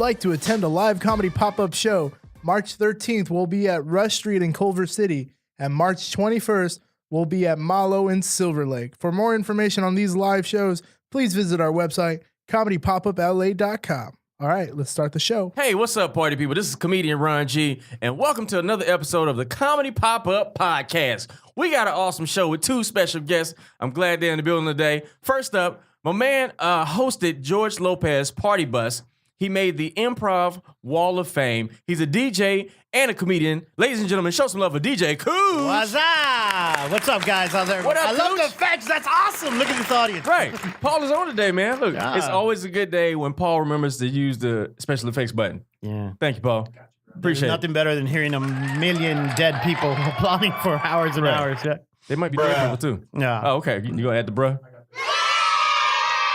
like to attend a live comedy pop-up show, March 13th we'll be at Rush Street in Culver City, and March 21st we'll be at Malo in Silver Lake. For more information on these live shows, please visit our website, comedypopupla.com. All right, let's start the show. Hey, what's up, party people? This is comedian Ron G, and welcome to another episode of the Comedy Pop-Up Podcast. We got an awesome show with two special guests. I'm glad they're in the building today. First up, my man hosted George Lopez Party Bus. He made the Improv Wall of Fame. He's a DJ and a comedian. Ladies and gentlemen, show some love for DJ Cooch. What's up? What's up, guys? How's everyone? What up, I love Cooch? the facts. That's awesome. Look at this audience. Right. Paul is on today, man. Look, It's always a good day when Paul remembers to use the special effects button. Yeah. Thank you, Paul. Appreciate There's nothing better than hearing a million dead people applauding for hours and hours. Yeah. They might be dead people, too. Yeah. Oh, okay. You gonna add the bruh?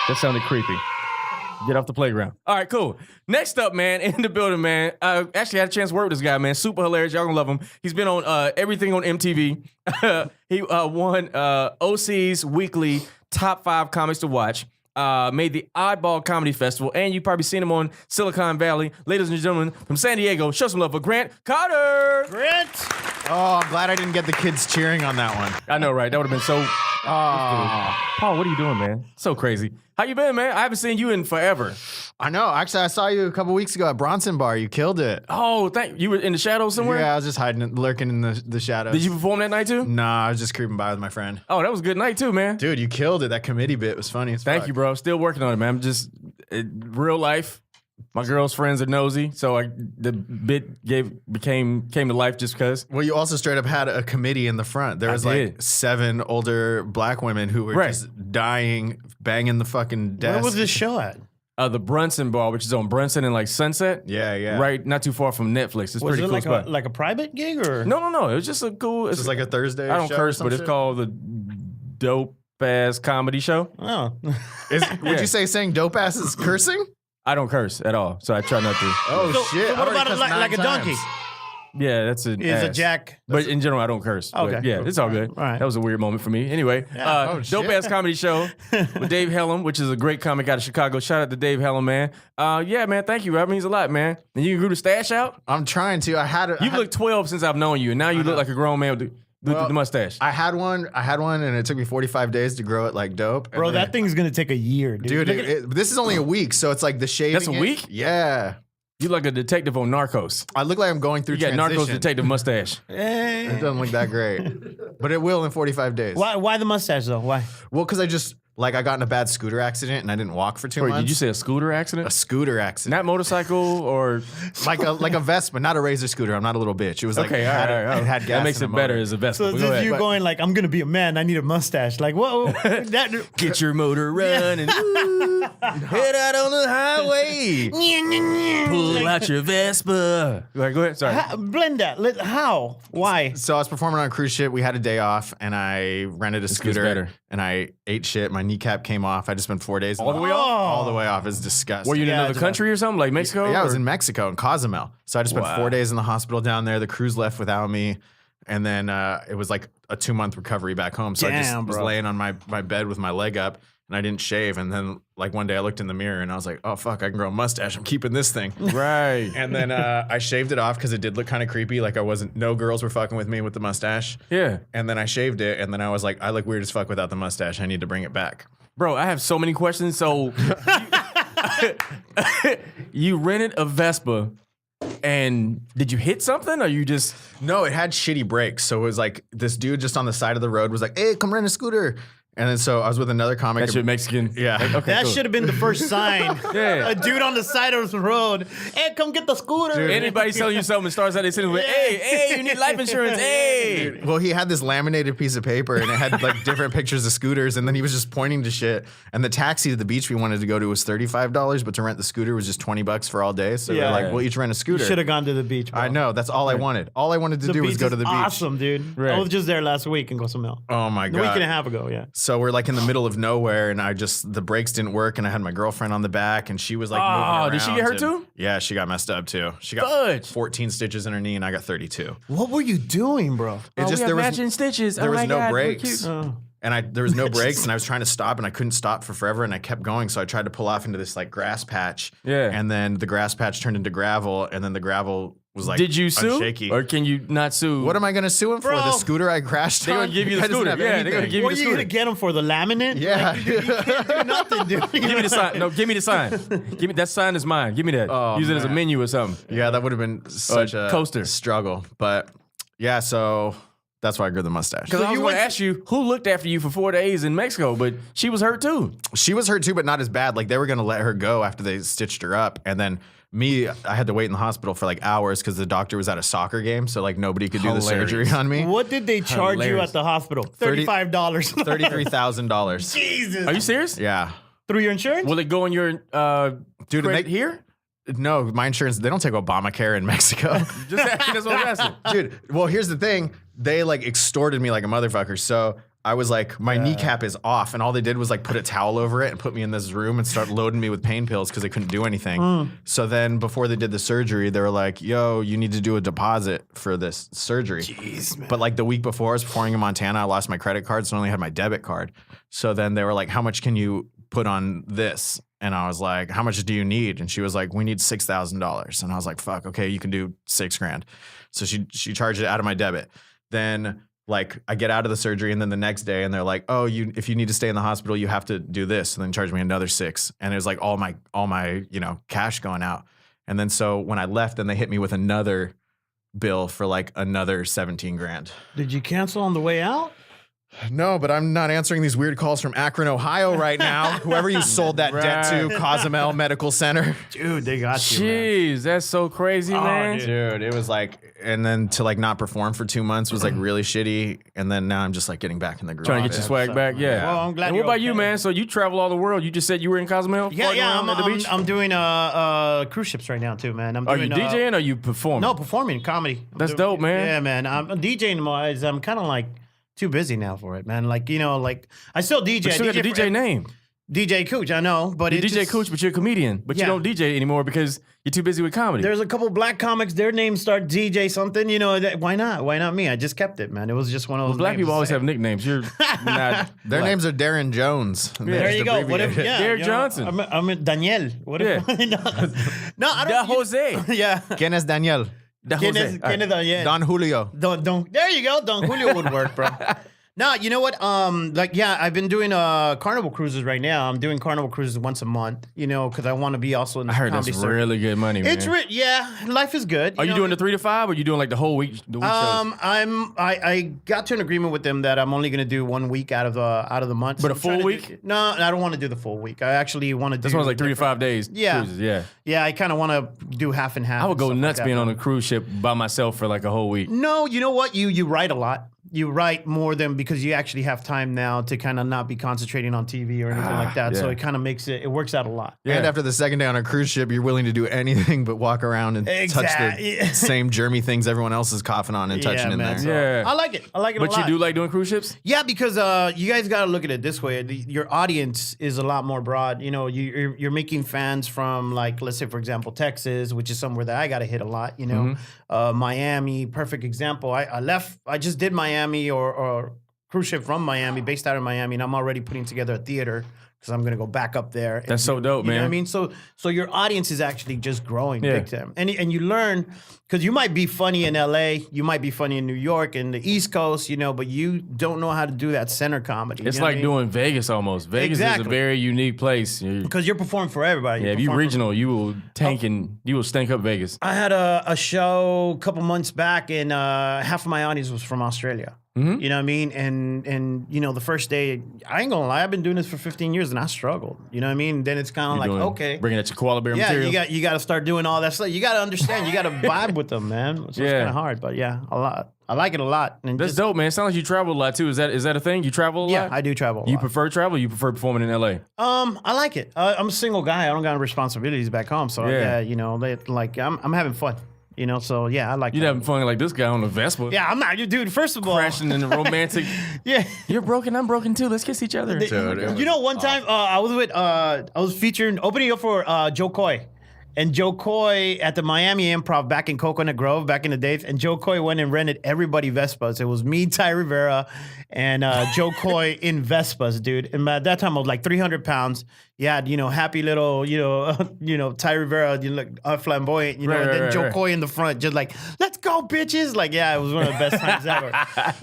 That sounded creepy. Get off the playground. All right, cool. Next up, man, in the building, man. I actually had a chance to work with this guy, man. Super hilarious. Y'all gonna love him. He's been on everything on MTV. He won OC's weekly top 5 comics to watch. Made the Oddball Comedy Festival, and you probably seen him on Silicon Valley. Ladies and gentlemen, from San Diego, show some love for Grant Cotter. Grant. Oh, I'm glad I didn't get the kids cheering on that one. I know, right? That would have been so... Paul, what are you doing, man? So crazy. How you been, man? I haven't seen you in forever. I know. Actually, I saw you a couple weeks ago at Bronson Bar. You killed it. Oh, you were in the shadows somewhere? Yeah, I was just hiding, lurking in the shadows. Did you perform that night, too? Nah, I was just creeping by with my friend. Oh, that was a good night, too, man. Dude, you killed it. That committee bit was funny as fuck. Thank you, bro. Still working on it, man. I'm just... real life. My girl's friends are nosy, so the bit came to life just because. Well, you also straight up had a committee in the front. There was like 7 older black women who were just dying, banging the fucking desk. Where was this show at? The Brunson Bar, which is on Brunson and like Sunset. Yeah. Right, not too far from Netflix. It's Was pretty it cool like spot. like a private gig or? No. It was just a cool. It's like a Thursday. I don't show curse, or but it's shit? called the Dope Ass Comedy Show. Oh. Would you say saying dope ass is cursing? I don't curse at all, so I try not to. Oh So shit! what I already about cussed like 9 a donkey? times. Yeah, that's an Is a ass. jack? But in general, I don't curse. But Okay. yeah, it's all good. All right. That was a weird moment for me. Anyway, Oh, Dope shit. Ass Comedy Show with Dave Hellum, which is a great comic out of Chicago. Shout out to Dave Hellum, man. Yeah, man, thank you. That means a lot, man. And you grew the stash out? I'm trying to. You've looked 12 since I've known you, and now you look like a grown man with the mustache. I had one, and it took me 45 days to grow it like dope. Bro, that thing's gonna take a year, dude. Dude, this is only a week, so it's like the shaving. That's a week? Yeah. You like a detective on Narcos. I look like I'm going through You got transition. Narcos detective mustache. It doesn't look that great. But it will in 45 days. Why the mustache though? Why? Well, because I got in a bad scooter accident and I didn't walk for 2 Wait, months. did you say a scooter A accident? scooter accident. Not motorcycle or... like a Vespa, not a Razor scooter. I'm not a little bitch. It was like, Okay, all right. it had gas That makes in it the better motor. as a Vespa. So Go this ahead. you going like, I'm gonna be a man. I need a mustache. Like, whoa, that. Get your motor running. Head out on the highway. Pull out your Vespa. Go ahead. Sorry. Blend that. How? Why? So I was performing on a cruise ship. We had a day off, and I rented a gets scooter, better. and I ate shit. My kneecap came off. I just spent 4 days. All the way off? All the way off. It's disgusting. Were you in Yeah, another it's country or something? Like Mexico? Yeah, I was or- in Mexico, in Cozumel. So I just spent Wow. 4 days in the hospital down there. The cruise left without me. And then it was like a 2-month recovery back home. So I just Damn, was bro. laying on my bed with my leg up, and I didn't shave. And then like one day I looked in the mirror and I was like, oh, fuck, I can grow a mustache. I'm keeping this thing. Right. And then I shaved it off because it did look kind of creepy. Like no girls were fucking with me with the mustache. Yeah. And then I shaved it. And then I was like, I look weird as fuck without the mustache. I need to bring it back. Bro, I have so many questions. So you rented a Vespa and did you hit something or you just... No, it had shitty brakes. So it was like this dude just on the side of the road was like, hey, come rent a scooter. And then so I was with another comic. That shit Mexican? Yeah. Like, okay, That cool. should have been the first sign. Yeah. A dude on the side of the road. Hey, come get the scooter. Anybody selling you something starts out their sentence with, hey, you need life insurance, hey. Well, he had this laminated piece of paper and it had like different pictures of scooters, and then he was just pointing to shit. And the taxi to the beach we wanted to go to was $35, but to rent the scooter was just $20 for all day. So Yeah. we're like, we'll each rent a scooter. Should have gone to the beach, bro. I know. That's all I wanted. All I wanted to do was beach go is to the beach. Awesome, dude. Right. I was just there last week in Cozumel. Oh my A god. week and a half ago, yeah. So we're like in the middle of nowhere, and the brakes didn't work, and I had my girlfriend on the back, and she was like moving around. did she get hurt and- too? Yeah, she got messed up too. She got Fudge. 14 stitches in her knee, and I got 32. What were you doing, bro? It just we have there was matching stitches. there Oh was my no God, we're brakes. cute. And there was no brakes, and I was trying to stop, and I couldn't stop for forever, and I kept going. So I tried to pull off into this like grass patch. Yeah. And then the grass patch turned into gravel, and then the gravel was like Did you sue? unshaky. Or can you not sue? What am I gonna sue him for? Bro. The scooter I crashed They're on? gonna give you the That doesn't scooter. have Yeah, they're gonna anything. give you What the are you scooter. gonna get him for? The laminate? Yeah. Like, you can't do nothing, dude. Give me the sign. No, give me the sign. Give me that sign is mine. Give me that. Oh, Use it as a man. menu or something. Yeah, that would have been such a coaster. struggle. But yeah, so that's why I grew the mustache. Because I was going to ask you who looked after you for 4 days in Mexico, but she was hurt too. She was hurt too, but not as bad. Like they were gonna let her go after they stitched her up, and then me, I had to wait in the hospital for like hours because the doctor was at a soccer game, so like nobody could do the Hilarious. surgery on me. What did they charge you Hilarious. at the hospital? $30 $35. $33,000. Jesus. Are you serious? Yeah, Through your insurance? Will it go in your dude. credit They, here? no, my insurance. They don't take Obamacare in Mexico. Just asking, that's what I'm asking. Dude, well, here's the thing. They like extorted me like a motherfucker. So I was like, my kneecap is off, and all they did was like put a towel over it and put me in this room and start loading me with pain pills because they couldn't do anything. So then before they did the surgery, they were like, yo, you need to do a deposit for this surgery. Jeez, man. But like the week before I was performing in Montana, I lost my credit card, so I only had my debit card. So then they were like, how much can you put on this? And I was like, how much do you need? And she was like, we need $6,000. And I was like, fuck, okay, you can do $6,000. So she charged it out of my debit. Then like I get out of the surgery, and then the next day, and they're like, oh, if you need to stay in the hospital, you have to do this, and then charge me another $6,000. And it was like all my cash going out. And then so when I left, then they hit me with another bill for like another $17,000. Did you cancel on the way out? No, but I'm not answering these weird calls from Akron, Ohio right now. Whoever you sold that debt to, Cozumel Medical Center. Dude, they got you, man. Jeez, that's so crazy, man. Dude, it was like, and then to like not perform for 2 months was like really shitty. And then now I'm just like getting back in the groove. Trying to get your swag back, yeah. Well, I'm glad And what you're about you, okay. man? So you travel all the world. You just said you were in Cozumel? Yeah, floating yeah. around at the beach? I'm doing cruise ships right now too, man. I'm Are doing, you DJing or are you performing? No, performing comedy. That's dope, man. Yeah, man. I'm DJing wise. I'm kind of like too busy now for it, man. Like like I still DJ. But you still got the for- DJ name. DJ Cooch, I know, but You're it's DJ just- Cooch, but you're a comedian. But Yeah. you don't DJ anymore because you're too busy with comedy. There's a couple black comics. Their names start DJ something. Why not? Why not me? I just kept it, man. It was just one of those. Black names people to always say. have nicknames. You're not. Their black. names are Darren Jones. And they There just you go. What if? abbreviate it. Yeah, Derek you know, Johnson. I'm Daniel. What if? no, I Da don't. Jose. Yeah. ¿Quién es Daniel? Da ¿Quién Jose. es, quién es Daniel? Don Julio. Don. There you go. Don Julio would work, bro. No, you know what? I've been doing carnival cruises right now. I'm doing carnival cruises once a month, because I want to be also in the I heard comedy that's circuit. really good money, man. It's yeah, life is good. Are you doing the 3 to 5 or you doing like the whole week? The week shows? I got to an agreement with them that I'm only going to do 1 week out of the month. But So a I'm full trying to week? No, I don't want to do the full week. I actually want to do. This one's like 3 to 5 days. Yeah. Cruises, yeah. Yeah, I kind of want to do half and half. I would and go stuff like nuts that. being on a cruise ship by myself for like a whole week. No, you know what? You write a lot. You write more than because you actually have time now to kind of not be concentrating on TV or anything like that. So yeah. it kind of makes it works out a lot. Yeah. And after the second day on a cruise ship, you're willing to do anything but walk around and touch Exactly. the same germy things everyone else is coughing on and touching in man. there. So Yeah. I like it. I like it a But lot. you do like doing cruise ships? Yeah, because you guys got to look at it this way. Your audience is a lot more broad. You're making fans from, like, let's say, for example, Texas, which is somewhere that I got to hit a lot. Miami, perfect example. I just did Miami or cruise ship from Miami, based out of Miami, and I'm already putting together a theater because I'm gonna go back up there. That's so dope, You know man. what I mean? So your audience is actually just growing Yeah. big time, and you learn because you might be funny in LA, you might be funny in New York and the East Coast, but you don't know how to do that center comedy. It's like doing Vegas almost. Vegas is Exactly. a very unique place. because you're performing for everybody. Yeah, if you perform for- regional, you will tank and you will stink up Vegas. I had a show a couple months back, and half of my audience was from Australia. Mm-hmm. You know what I mean? And the first day, I ain't gonna lie, I've been doing this for 15 years, and I struggled. You know what I mean? Then it's kind of like, Doing- okay, Bringing that your koala bear yeah, material. you got to start doing all that stuff. You got to understand. You got to vibe with them, man. So it's Yeah. kind of hard, but yeah, a lot. I like it a lot. And That's dope, man. It sounds like you travel a lot too. Is that a thing? You travel a lot? Yeah, I do travel. A You lot. prefer travel or you prefer performing in LA? I like it. I'm a single guy. I don't got responsibilities back home, so Yeah. I'm having fun. So yeah, I like. You're that. having fun like this guy on the Vespa. Yeah, I'm not, dude. First of all, Crashing in the romantic. yeah. You're broken, I'm broken too. Let's kiss each other. Dude, it was One time I was featuring opening up for Joe Coy, And Joe Coy at the Miami Improv back in Coconut Grove back in the days. And Joe Coy went and rented everybody Vespas. It was me, Ty Rivera, and Joe Coy in Vespas, dude. And at that time, I was like 300 pounds. You had, happy little, Ty Rivera, flamboyant, and then Joe Coy in the front, just like, let's go, bitches. Like, yeah, it was one of the best times ever.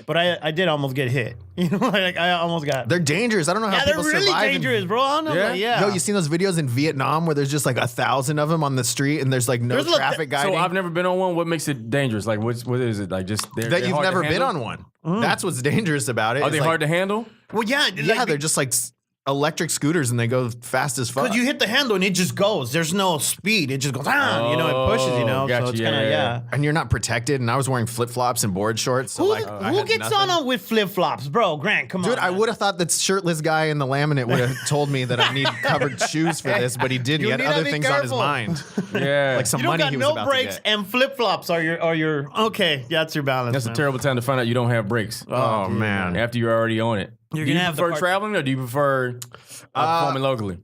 But I did almost get hit. I almost got. They're dangerous. I don't know how people they're really survive. dangerous, bro. I don't know. Yeah? Yo, you seen those videos in Vietnam where there's just like 1,000 of them on the street and there's like no traffic guiding? So I've never been on one. What makes it dangerous? Like, what is it? Like, just that you've never been on one. That's what's dangerous about it. Are they hard to handle? Well, yeah. Yeah, they're just like electric scooters and they go fast as fuck. Because you hit the handle and it just goes. There's no speed. It just goes, it pushes, Gotcha, so it's kind of, yeah. And you're not protected. And I was wearing flip flops and board shorts. So Who gets on with flip flops, bro? Grant, come on. Dude, I would have thought that shirtless guy in the laminate would have told me that I need covered shoes for this, but he didn't. He had other things on his mind. Yeah. Like some You don't money got he was no about brakes to get. and flip flops are your okay. That's your balance. That's man. a terrible time to find out you don't have brakes. Oh, man. After you're already on it. You're do you gonna have the prefer part- traveling or do you prefer performing locally?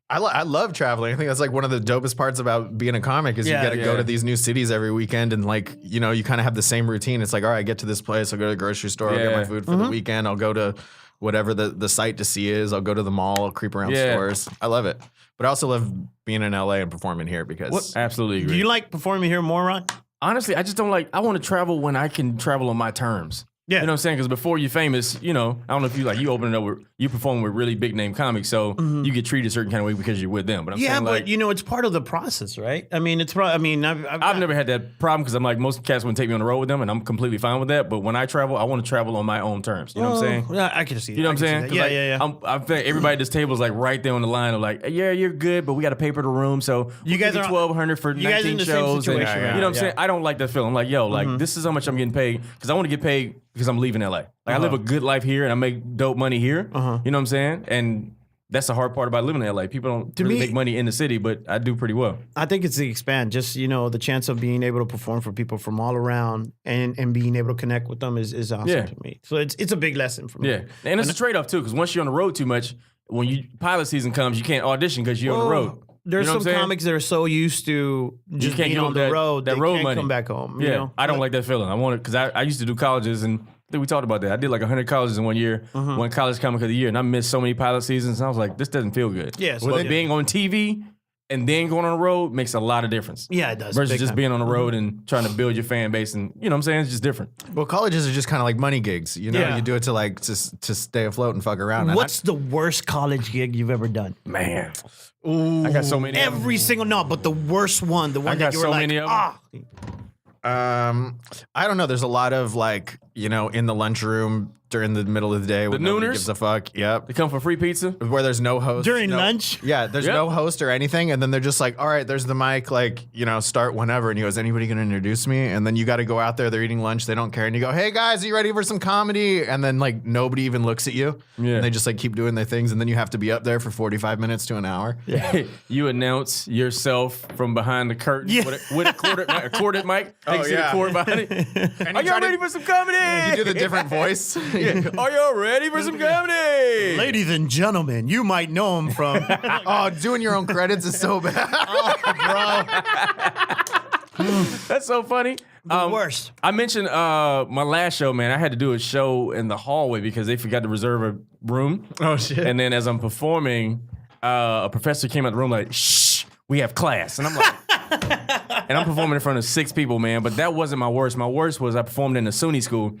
I love traveling. I think that's like one of the dopest parts about being a comic is you get to go to these new cities every weekend and like, you kind of have the same routine. It's like, all right, I get to this place. I'll go to the grocery store. I'll get my food for the weekend. I'll go to whatever the site to see is. I'll go to the mall. I'll creep around stores. I love it. But I also love being in LA and performing here because Absolutely agree. Do you like performing here more, Ron? Honestly, I just don't like. I want to travel when I can travel on my terms. Yeah. You know what I'm saying? Because before you're famous, I don't know if you open it up with, you perform with really big name comics, so you get treated a certain kind of way because you're with them. But I'm saying, but like, it's part of the process, right? I mean, I've never had that problem because I'm like, most cats wouldn't take me on the road with them, and I'm completely fine with that. But when I travel, I want to travel on my own terms. You know what I'm saying? Yeah, I can see it. You know what I'm saying? 'Cause 'Cause, Yeah, like, I feel like everybody at this table is like right there on the line of like, yeah, you're good, but we got to pay for the room, so You guys are $1,200 for you guys 19 in the same shows. situation and, right you know now, what I'm saying? I don't like that feeling. I'm like, yo, like this is how much I'm getting paid because I want to get paid because I'm leaving LA. Like I live a good life here and I make dope money here. You know what I'm saying? And that's the hard part about living in LA. People don't really make money in the city, but I do pretty well. I think it's the expand. Just the chance of being able to perform for people from all around and being able to connect with them is awesome to me. So it's a big lesson for me. Yeah, and it's a trade off too because once you're on the road too much, when pilot season comes, you can't audition because you're on the road. There's some comics that are so used to just can't being get on the road that they road can't money. come back home. Yeah, I don't like that feeling. I want it because I used to do colleges and I think we talked about that. I did like 100 colleges in 1 year, one college comic of the year, and I missed so many pilot seasons. And I was like, this doesn't feel good. Yeah, but being on TV and then going on the road makes a lot of difference. Yeah, it does. Versus big just time. being on the road and trying to build your fan base, and you know what I'm saying? It's just different. well, colleges are just kind of like money gigs. You do it to like to stay afloat and fuck around. What's the worst college gig you've ever done? Man, I got so many. Every single but the worst one, the one got that you were so like, many of 'em. I don't know. There's a lot of like, in the lunchroom during the middle of the day when nobody nooners? gives a fuck. Yep. They come for free pizza. Where there's no host. During no- lunch? Yeah, there's no host or anything. And then they're just like, all right, there's the mic, like, start whenever. And he goes, anybody gonna introduce me? And then you gotta go out there, they're eating lunch, they don't care. And you go, hey guys, are you ready for some comedy? And then like nobody even looks at you. Yeah. And they just like keep doing their things. And then you have to be up there for 45 minutes to an hour. You announce yourself from behind the curtain with a corded mic. Oh, See the yeah. cord behind it. Are y'all ready for some comedy? You do the different voice. Are y'all ready for some comedy? Ladies and gentlemen, you might know him from Oh, doing your own credits is so bad. That's so funny. the worst. I mentioned my last show, man. I had to do a show in the hallway because they forgot to reserve a room. Oh, shit. And then as I'm performing, a professor came out the room like, shh, we have class. And I'm like, and I'm performing in front of 6 people, man. But that wasn't my worst. My worst was I performed in the SUNY school.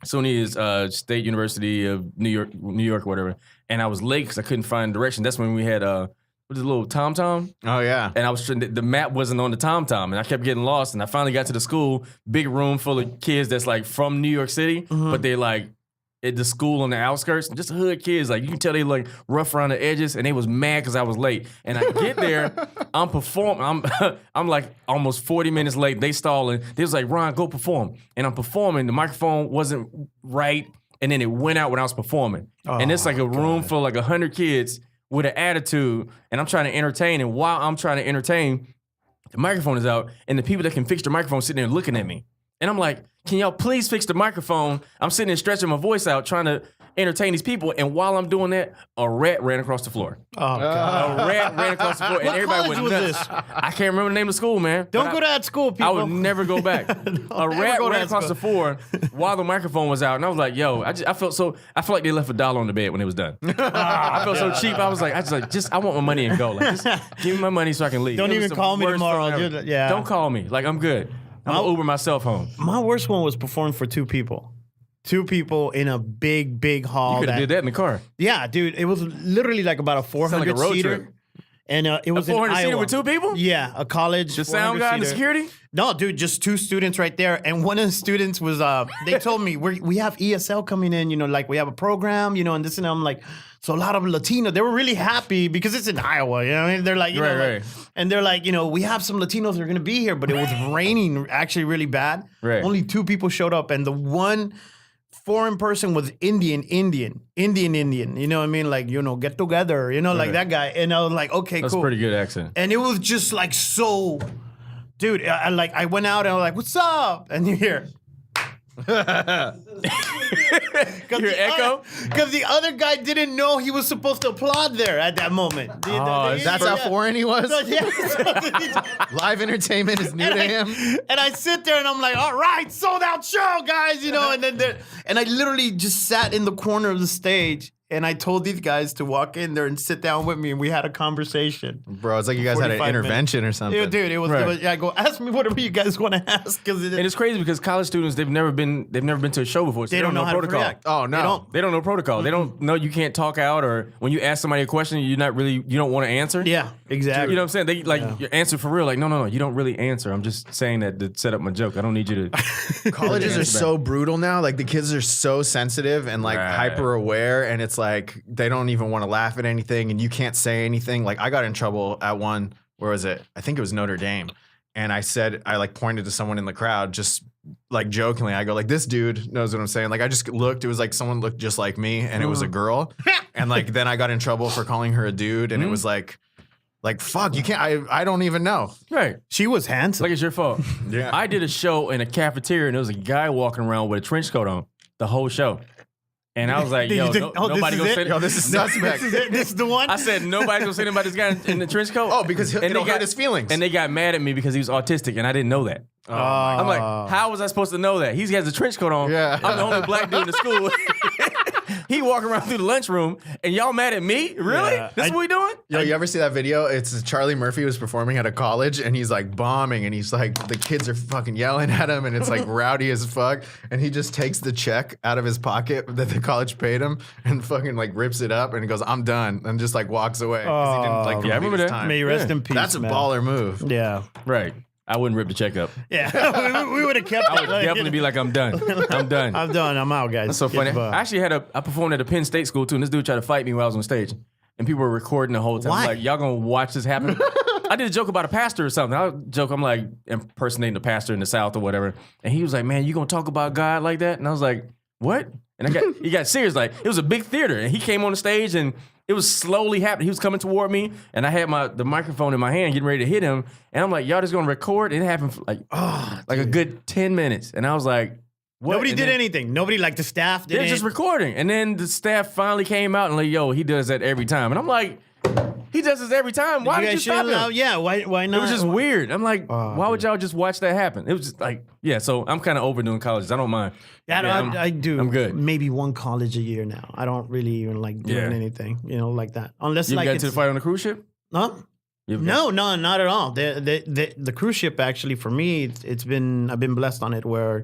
SUNY is State University of New York, or whatever. And I was late because I couldn't find direction. That's when we had what is it, a little TomTom? Oh, yeah. And I was trying the map wasn't on the TomTom, and I kept getting lost. And I finally got to the school, big room full of kids that's like from New York City, but they're like at the school on the outskirts, just hood kids. Like you can tell they like rough around the edges, and they was mad because I was late. And I get there, I'm performing. I'm like almost 40 minutes late. They stalling. They was like, Ron, go perform. And I'm performing. The microphone wasn't right, and then it went out when I was performing. And it's like a room full of like 100 kids with an attitude, and I'm trying to entertain. And while I'm trying to entertain, the microphone is out, and the people that can fix the microphone sitting there looking at me. And I'm like, can y'all please fix the microphone? I'm sitting there stretching my voice out, trying to entertain these people. And while I'm doing that, a rat ran across the floor. Oh, God. A rat ran across the floor, and What everybody college went was nuts. this? I can't remember the name of the school, man. Don't but go to that school, people. I would never go back. A rat go to ran that across the floor while the microphone was out, and I was like, "Yo, I felt like they left $1 on the bed when it was done. I felt so cheap. I was like, I want my money and go. Like, just give me my money so I can leave. Don't It was even the call me worst tomorrow. feeling ever. Yeah. Don't call me. Like, I'm good. I'm gonna Uber myself home. My worst one was performing for 2 people. 2 people in a big hall. You could have did that in the car. Yeah, dude. It was literally like about a 400 like a road seater. trip. And it was A 400 in seater Iowa. with 2 people? Yeah, a college. The sound guy and the 400 seater. security? No, dude, just 2 students right there. And one of the students was, they told me, we have ESL coming in, like we have a program, and this and that. I'm like, so a lot of Latino, they were really happy because it's in Iowa, what I mean? They're like, Right. And they're like, we have some Latinos that are going to be here, but it was raining actually really bad. Right. Only 2 people showed up. And the one foreign person was Indian. You know what I mean? Like, get together, like that guy. And I was like, okay, That's cool. a pretty good accent. And it was just like so, dude. I went out and I was like, "What's up?" And you hear, You hear echo? Because the other guy didn't know he was supposed to applaud there at that moment. That's how foreign he was? So, yeah. Live entertainment is new to him? And I sit there and I'm like, all right, sold out show, guys, and then and I literally just sat in the corner of the stage. And I told these guys to walk in there and sit down with me, and we had a conversation. Bro, it's like you guys had an 45 intervention or something. Yeah, dude, it was. Right. I go, ask me whatever you guys want to ask, because And it's crazy because college students, they've never been to a show before, so they don't know how protocol. to react. Oh, no. They don't know protocol. They don't know you can't talk out, or when you ask somebody a question, you don't want to answer. Yeah, exactly. You know what I'm saying? They you answer for real. Like, no, you don't really answer. I'm just saying that to set up my joke. I don't need you to. Colleges are so brutal now. Like the kids are so sensitive and like Right. hyper aware, and it's like they don't even want to laugh at anything, and you can't say anything. Like I got in trouble at one. Where was it? I think it was Notre Dame, and I pointed to someone in the crowd, just like jokingly. I go like, this dude knows what I'm saying. Like I just looked. It was like someone looked just like me, and it was a girl. And like then I got in trouble for calling her a dude, and it was like fuck, you can't. I don't even know. Right. She was handsome. Like it's your fault. Yeah. I did a show in a cafeteria, and there was a guy walking around with a trench coat on the whole show. And I was like, Did yo, you think, nobody this is gonna it? say Yo, this is suspect. This is the one. I said, nobody's gonna say anything about this guy in the trench coat. Oh, because it'll hurt his feelings. And they got mad at me because he was autistic, and I didn't know that. Oh. I'm like, how was I supposed to know that? He has a trench coat on. Yeah. I'm the only black dude in the school. He walking around through the lunchroom, and y'all mad at me? Really? Yeah. This is what we doing? Yo, you ever see that video? It's Charlie Murphy was performing at a college, and he's like bombing, and he's like, the kids are fucking yelling at him, and it's like rowdy as fuck. And he just takes the check out of his pocket that the college paid him and fucking like rips it up, and he goes, I'm done, and just like walks away. 'Cause he didn't, like, Yeah, I complete remember his that. time. May you rest in peace. That's a man. baller move. Yeah, Right. I wouldn't rip the check up. yeah. we would have kept. I would definitely be like, I'm done. I'm done. I'm done. I'm out, guys. That's so funny. Get the fuck. I actually I performed at a Penn State school too, and this dude tried to fight me while I was on stage. And people were recording the whole time. Why? I'm like, y'all gonna watch this happen? I did a joke about a pastor or something. I joke, I'm like impersonating the pastor in the South or whatever. And he was like, man, you gonna talk about God like that? And I was like, what? And he got serious. Like, it was a big theater. And he came on the stage and it was slowly happening. He was coming toward me, and I had the microphone in my hand, getting ready to hit him. And I'm like, y'all just gonna record? And it happened for like a good 10 minutes. And I was like, what? Nobody And did then- anything. Nobody, like the staff did They're just recording. And then the staff finally came out and like, yo, he does that every time. And I'm like, he does this every time. Why did you stop him? Yeah, why not? It was just weird. I'm like, why would y'all just watch that happen? It was just like, yeah, so I'm kind of overdoing colleges. I don't mind. Yeah, I do. I'm good. Maybe one college a year now. I don't really even like doing Yeah. anything, like that. Unless You like got it's to the fight on the cruise ship? huh? No, not at all. The cruise ship actually for me, I've been blessed on it where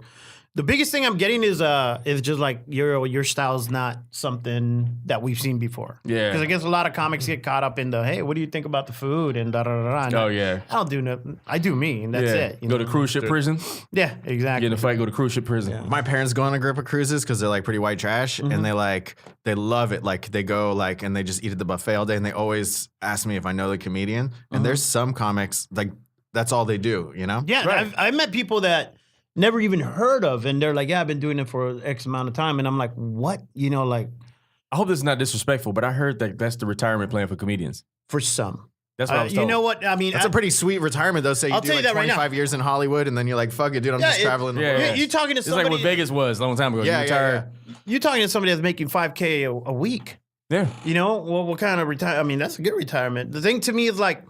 the biggest thing I'm getting is just like your style's not something that we've seen before. Yeah. Because I guess a lot of comics get caught up in the hey, what do you think about the food and da da da. And Oh, yeah. I don't do nothing. I do me and that's it. Go to cruise ship prison. Yeah, exactly. Get in a fight, go to cruise ship prison. My parents go on a group of cruises because they're like pretty white trash, and they love it. Like they go like and they just eat at the buffet all day, and they always ask me if I know the comedian. And there's some comics like that's all they do, you know? Yeah, Right. I've met people that never even heard of, and they're like, "Yeah, I've been doing it for X amount of time," and I'm like, "What?" Like I hope this is not disrespectful, but I heard that that's the retirement plan for comedians. for some. That's what I was told. You know what? I mean, That's a pretty sweet retirement though. Say you I'll do tell you like that right now. 25 years in Hollywood, and then you're like, fuck it, dude, I'm just traveling the yeah, world. yeah. You're talking to It's like somebody. what Vegas was a long time ago. Yeah, You retire, you're talking to somebody that's making $5K a week. Yeah. You know, well, what kind of retire? I mean, that's a good retirement. The thing to me is like,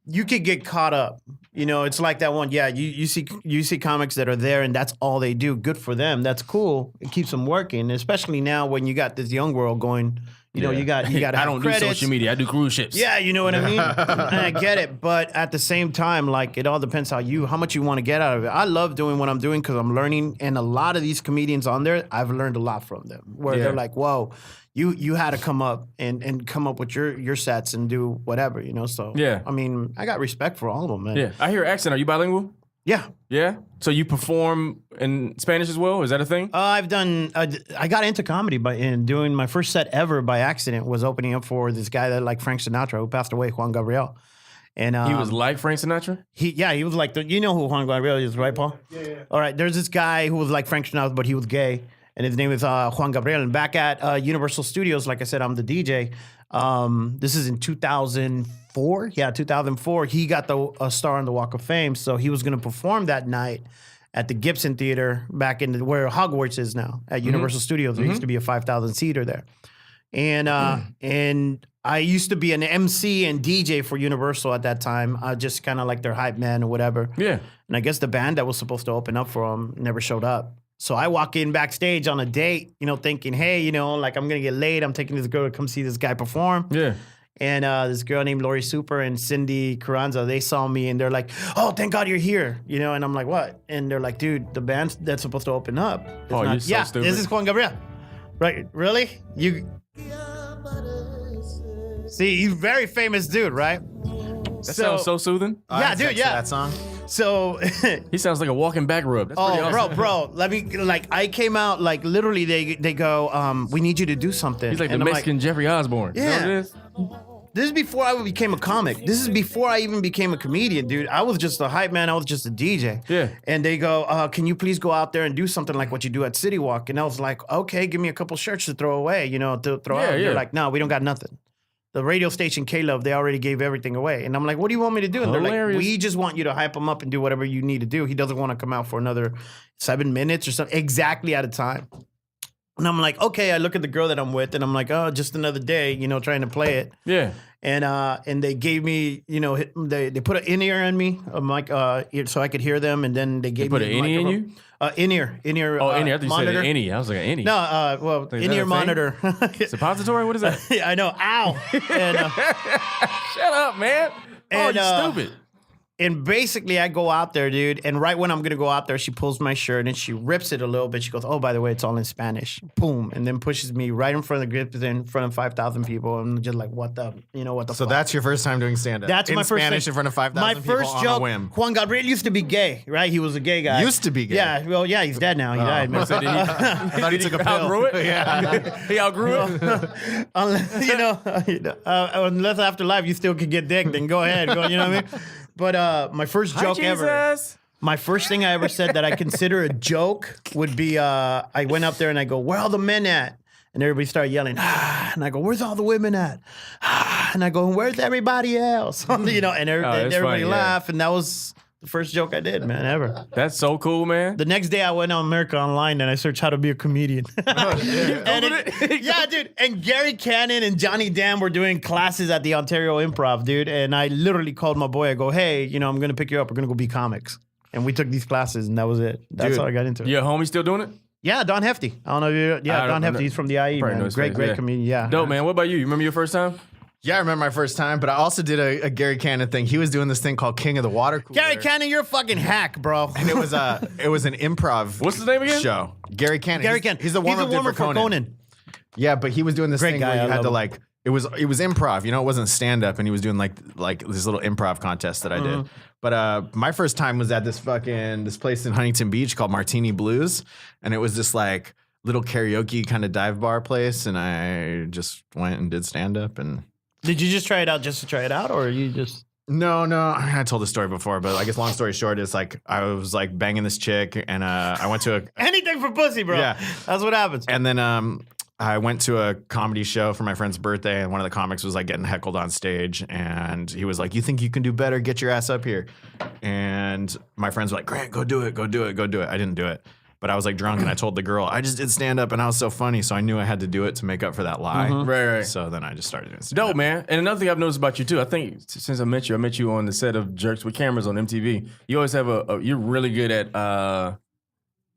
you could get caught up. You know, it's like that one. Yeah, you see comics that are there and that's all they do. Good for them. That's cool. It keeps them working, especially now when you got this young world going. You know, you got. I don't do social media. I do cruise ships. Yeah, you know what I mean. And I get it, but at the same time, like it all depends how much you want to get out of it. I love doing what I'm doing because I'm learning, and a lot of these comedians on there, I've learned a lot from them. Where they're like, "Whoa, you had to come up and come up with your sets and do whatever," you know. So yeah, I mean, I got respect for all of them, man. Yeah, I hear your accent. Are you bilingual? Yeah. Yeah? So you perform in Spanish as well? Is that a thing? I've done, I got into comedy in doing my first set ever by accident was opening up for this guy that like Frank Sinatra who passed away, Juan Gabriel. And he was like Frank Sinatra? He was like, you know who Juan Gabriel is, right, Paul? Yeah. All right, there's this guy who was like Frank Sinatra, but he was gay. And his name is Juan Gabriel. And back at Universal Studios, like I said, I'm the DJ. This is in 2004. Yeah, 2004. He got a star on the Walk of Fame, so he was going to perform that night at the Gibson Theater back in where Hogwarts is now at Universal Studios. There used to be a 5,000 seater there, and I used to be an MC and DJ for Universal at that time. Just kind of like their hype man or whatever. Yeah, and I guess the band that was supposed to open up for him never showed up. So I walk in backstage on a date, you know, thinking, hey, you know, like I'm going to get laid. I'm taking this girl to come see this guy perform. Yeah. And this girl named Lori Super and Cindy Carranza, they saw me and they're like, oh, thank God you're here. You know, and I'm like, what? And they're like, dude, the band that's supposed to open up. You're so stupid. This is Juan Gabriel. Right. Really? See, he's a very famous dude, right? That sounds so soothing. Yeah, dude, yeah. That song. So he sounds like a walking back rub. That's pretty awesome. bro, let me I came out like literally they go, we need you to do something. He's like the Mexican Jeffrey Osborne. Yeah. You know what it is? This is before I became a comic. This is before I even became a comedian, dude. I was just a hype man. I was just a DJ. Yeah. And they go, can you please go out there and do something like what you do at City Walk? And I was like, okay, give me a couple shirts to throw away, you know, to throw out. And they're like, no, we don't got nothing. The radio station K-Love, they already gave everything away. And I'm like, what do you want me to do? And they're like, we just want you to hype him up and do whatever you need to do. He doesn't want to come out for another 7 minutes or something, exactly at a time. And I'm like, okay, I look at the girl that I'm with and I'm like, oh, just another day, you know, trying to play it. Yeah. And they gave me, you know, they put an in-ear on me, a mic, so I could hear them. And then they gave me an in-ear in you? In-ear. Oh, in-ear. I thought you said an innie. I was like, an innie. No, well, in-ear monitor. Suppository? What is that? Yeah, I know. Ow. And, shut up, man. And, you stupid. And basically, I go out there, dude. And right when I'm going to go out there, she pulls my shirt and she rips it a little bit. She goes, oh, by the way, it's all in Spanish. Boom. And then pushes me right in front of the grip, in front of 5,000 people. I'm just like, what the fuck? So that's your first time doing stand-up? That's my first Spanish in front of 5,000 people on a whim. Juan Gabriel used to be gay, right? He was a gay guy. Used to be gay? Yeah. Well, yeah, he's dead now. He died. Man. So I thought he took a pill. Outgrew it? Yeah. He outgrew it? Unless after life you still could get dick, then go ahead. Go, you know what I mean? But my first joke ever. My first thing I ever said that I consider a joke would be I went up there and I go, where are all the men at? And everybody started yelling, ah. And I go, where's all the women at? Ah. And I go, where's everybody else? You know, and everybody laughed. And that was the first joke I did, man, ever. That's so cool, man. The next day I went on America Online and I searched how to be a comedian. Yeah, dude. And Gary Cannon and Johnny Dam were doing classes at the Ontario Improv, dude. And I literally called my boy. I go, hey, you know, I'm going to pick you up. We're going to go be comics. And we took these classes and that was it. That's how I got into it. Your homie still doing it? Yeah, Don Hefty. I don't know if you Don Hefty. He's from the IE, man. Great comedian. Yeah. Dope, man. What about you? You remember your first time? Yeah, I remember my first time, but I also did a Gary Cannon thing. He was doing this thing called King of the Water Cooler. Gary Cannon, you're a fucking hack, bro. And it was an improv. What's his name again? Show. Gary Cannon. Gary Cannon. He's the warm-up for Conan. Yeah, but he was doing this thing where you had to like it was improv. You know, it wasn't stand-up, and he was doing like this little improv contest that I did. But my first time was at this place in Huntington Beach called Martini Blues, and it was this like little karaoke kind of dive bar place, and I just went and did stand-up. And did you just try it out just to try it out, or you just? No. I mean, I told the story before, but I guess long story short is like I was like banging this chick, and I went to anything for pussy, bro. Yeah, that's what happens. And then I went to a comedy show for my friend's birthday, and one of the comics was like getting heckled on stage, and he was like, "You think you can do better? Get your ass up here." And my friends were like, "Grant, go do it, go do it, go do it." I didn't do it. But I was like drunk and I told the girl, I just did stand up and I was so funny. So I knew I had to do it to make up for that lie. Right. So then I just started doing stand up. Dope, man. And another thing I've noticed about you too, I think since I met you on the set of Jerks with Cameras on MTV. You always have you're really good at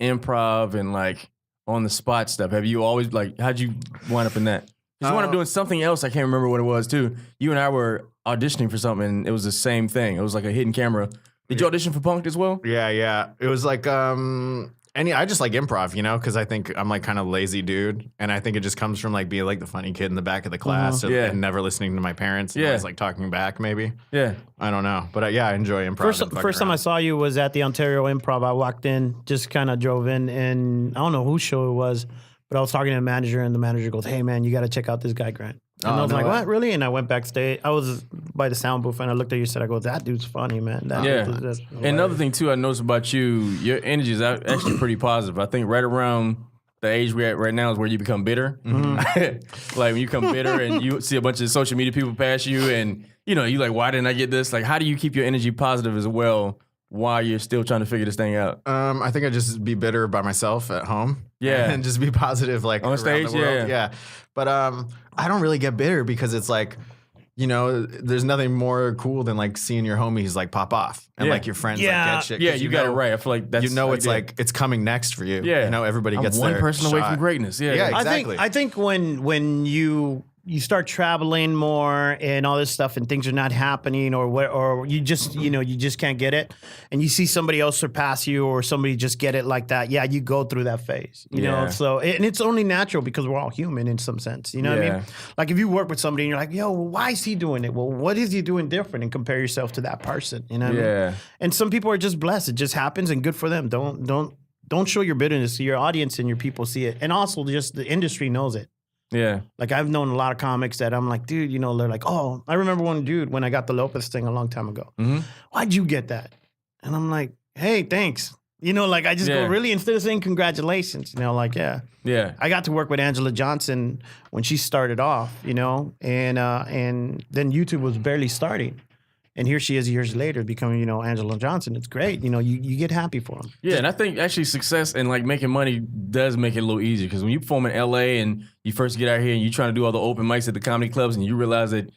improv and like on the spot stuff. Have you always how'd you wind up in that? Because you wound up doing something else. I can't remember what it was too. You and I were auditioning for something and it was the same thing. It was like a hidden camera. Did you audition for Punk'd as well? Yeah. It was like, I just like improv, because I think I'm like kind of lazy dude. And I think it just comes from like being like the funny kid in the back of the class and never listening to my parents. And always like talking back maybe. Yeah. I don't know. But I enjoy improv. First time I saw you was at the Ontario Improv. I walked in, just kind of drove in, and I don't know whose show it was, but I was talking to the manager, and the manager goes, "Hey man, you got to check out this guy, Grant." And I was like, "What, really?" And I went backstage. I was by the sound booth, and I looked at you and said, "I go, that dude's funny, man." That's and another thing too, I noticed about you, your energy is actually pretty positive. I think right around the age we're at right now is where you become bitter. Like when you become bitter and you see a bunch of social media people pass you, and you like, why didn't I get this? Like, how do you keep your energy positive as well while you're still trying to figure this thing out? I think I just be bitter by myself at home. Yeah. And just be positive like on stage, around the world. Yeah. But I don't really get bitter because it's like, there's nothing more cool than like seeing your homies like pop off and like your friends like get shit. Yeah, you got it right. I feel like that's it's like it's coming next for you. Yeah. Everybody gets one their person away from greatness. Yeah. Yeah, exactly. I think when you start traveling more and all this stuff and things are not happening or you just you just can't get it and you see somebody else surpass you or somebody just get it like that, you go through that phase, you know. So and it's only natural because we're all human in some sense, what I mean? Like if you work with somebody and you're like, yo, why is he doing it? Well, what is he doing different? And compare yourself to that person, what I mean? And some people are just blessed. It just happens and good for them. Don't show your bitterness to your audience and your people see it. And also just the industry knows it. Yeah. Like I've known a lot of comics that I'm like, dude, they're like, oh, I remember one dude when I got the Lopez thing a long time ago. Why'd you get that? And I'm like, hey, thanks. Like I just go really, instead of saying congratulations, like, yeah. I got to work with Angela Johnson when she started off, and then YouTube was barely starting. And here she is years later becoming, Angela Johnson. It's great. You get happy for them. Yeah, and I think actually success and like making money does make it a little easier because when you perform in LA and you first get out here and you're trying to do all the open mics at the comedy clubs and you realize that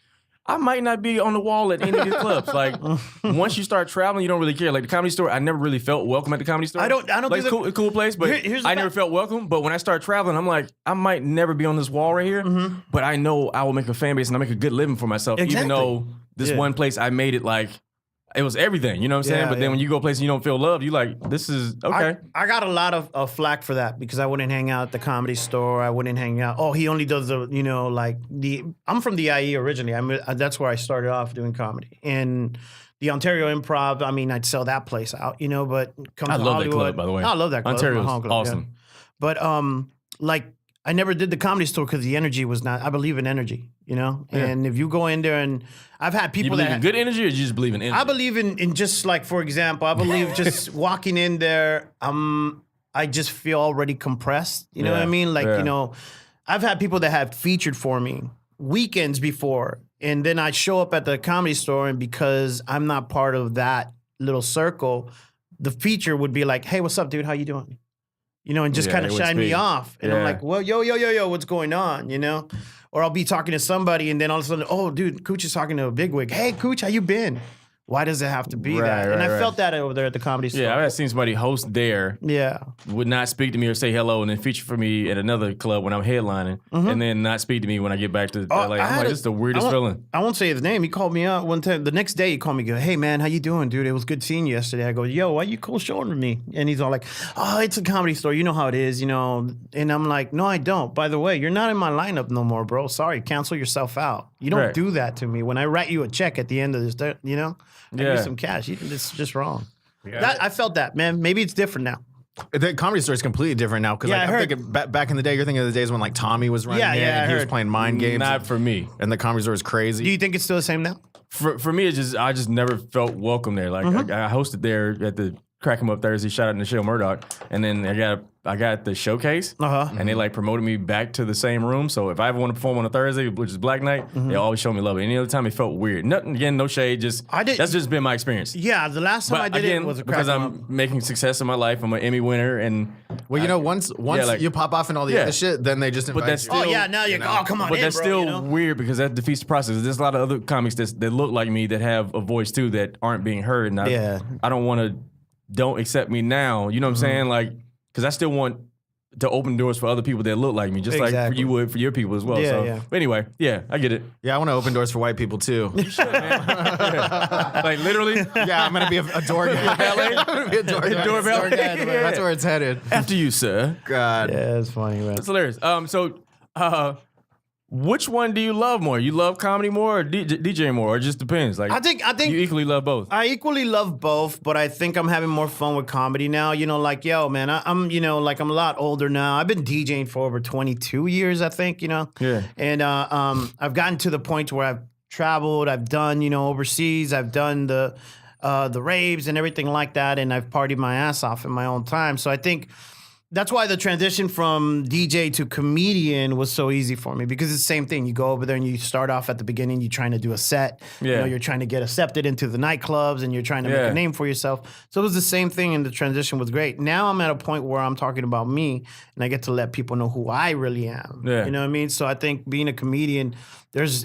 I might not be on the wall at any of these clubs. Like once you start traveling, you don't really care. Like the Comedy Store, I never really felt welcome at the Comedy Store. I don't like it's a cool place, but I never felt welcome. But when I started traveling, I'm like, I might never be on this wall right here, but I know I will make a fan base and I make a good living for myself, even though this one place I made it like it was everything, you know what I'm saying? But then when you go places and you don't feel loved, you like, this is okay. I got a lot of flack for that because I wouldn't hang out at the Comedy Store. I wouldn't hang out. Oh, he only does I'm from the IE originally. That's where I started off doing comedy. And the Ontario Improv, I'd sell that place out, but come to Hollywood. I love that club, by the way. I love that club. Ontario's club, awesome. Yeah. But I never did the Comedy Store because the energy was not. I believe in energy, And if you go in there and I've had people you believe in good energy, or you just believe in energy? I believe in just like, for example, I believe just walking in there, I just feel already compressed. You know what I mean? Like I've had people that have featured for me weekends before, and then I show up at the Comedy Store, and because I'm not part of that little circle, the feature would be like, "Hey, what's up, dude? How you doing?" And just kind of shine me off. And I'm like, well, yo, what's going on, Or I'll be talking to somebody and then all of a sudden, oh, dude, Cooch is talking to a bigwig. Hey, Cooch, how you been? Why does it have to be that? And I felt that over there at the Comedy Store. Yeah, I've seen somebody host there. Yeah. Would not speak to me or say hello and then feature for me at another club when I'm headlining and then not speak to me when I get back to LA. I'm like, this is the weirdest feeling. I won't say his name. He called me out one time. The next day he called me, go, hey man, how you doing, dude? It was good seeing you yesterday. I go, yo, why you cold shouldering me? And he's all like, oh, it's a Comedy Store. You know how it is, And I'm like, no, I don't. By the way, you're not in my lineup no more, bro. Sorry, cancel yourself out. You don't do that to me. When I write you a check at the end of this, I give you some cash. It's just wrong. Yeah. I felt that, man. Maybe it's different now. The Comedy Store is completely different now because I'm thinking back in the day. You're thinking of the days when like Tommy was running and he was playing mind games. Not for me. And the Comedy Store is crazy. Do you think it's still the same now? For me, I just never felt welcome there. Like I hosted there at the Crack 'em Up Thursday, shout out to Michelle Murdoch. And then I got the showcase, and they like promoted me back to the same room. So if I ever want to perform on a Thursday, which is Black Night, they always show me love. Any other time, it felt weird. Nothing, again, no shade, that's just been my experience. Yeah, the last time I did it was a because I'm making success in my life. I'm an Emmy winner, and once you pop off and all the other shit, then they just invite that's you. still, now you're oh, come on, but in, that's bro, still weird because that defeats the process. There's a lot of other comics that look like me that have a voice too that aren't being heard. And I don't want to. Don't accept me now. You know what I'm saying? Like, because I still want to open doors for other people that look like me, just like you would for your people as well. But anyway, I get it. Yeah, I want to open doors for white people too. Like literally? Yeah, I'm gonna be a door guy. I'm gonna be a door guy. That's where it's headed. After you, sir. God. Yeah, it's funny, man. That's hilarious. Which one do you love more? You love comedy more or DJ more, or it just depends? Like, I think you equally love both. I equally love both, but I think I'm having more fun with comedy now. You know, like, yo, man, I'm a lot older now. I've been DJing for over 22 years, I think, you know? Yeah. And I've gotten to the point where I've traveled, I've done, overseas, I've done the raves and everything like that, and I've partied my ass off in my own time. So I think that's why the transition from DJ to comedian was so easy for me, because it's the same thing. You go over there and you start off at the beginning, you're trying to do a set. Yeah. You're trying to get accepted into the nightclubs and you're trying to make a name for yourself. So it was the same thing, and the transition was great. Now I'm at a point where I'm talking about me and I get to let people know who I really am. Yeah. You know what I mean? So I think being a comedian, it's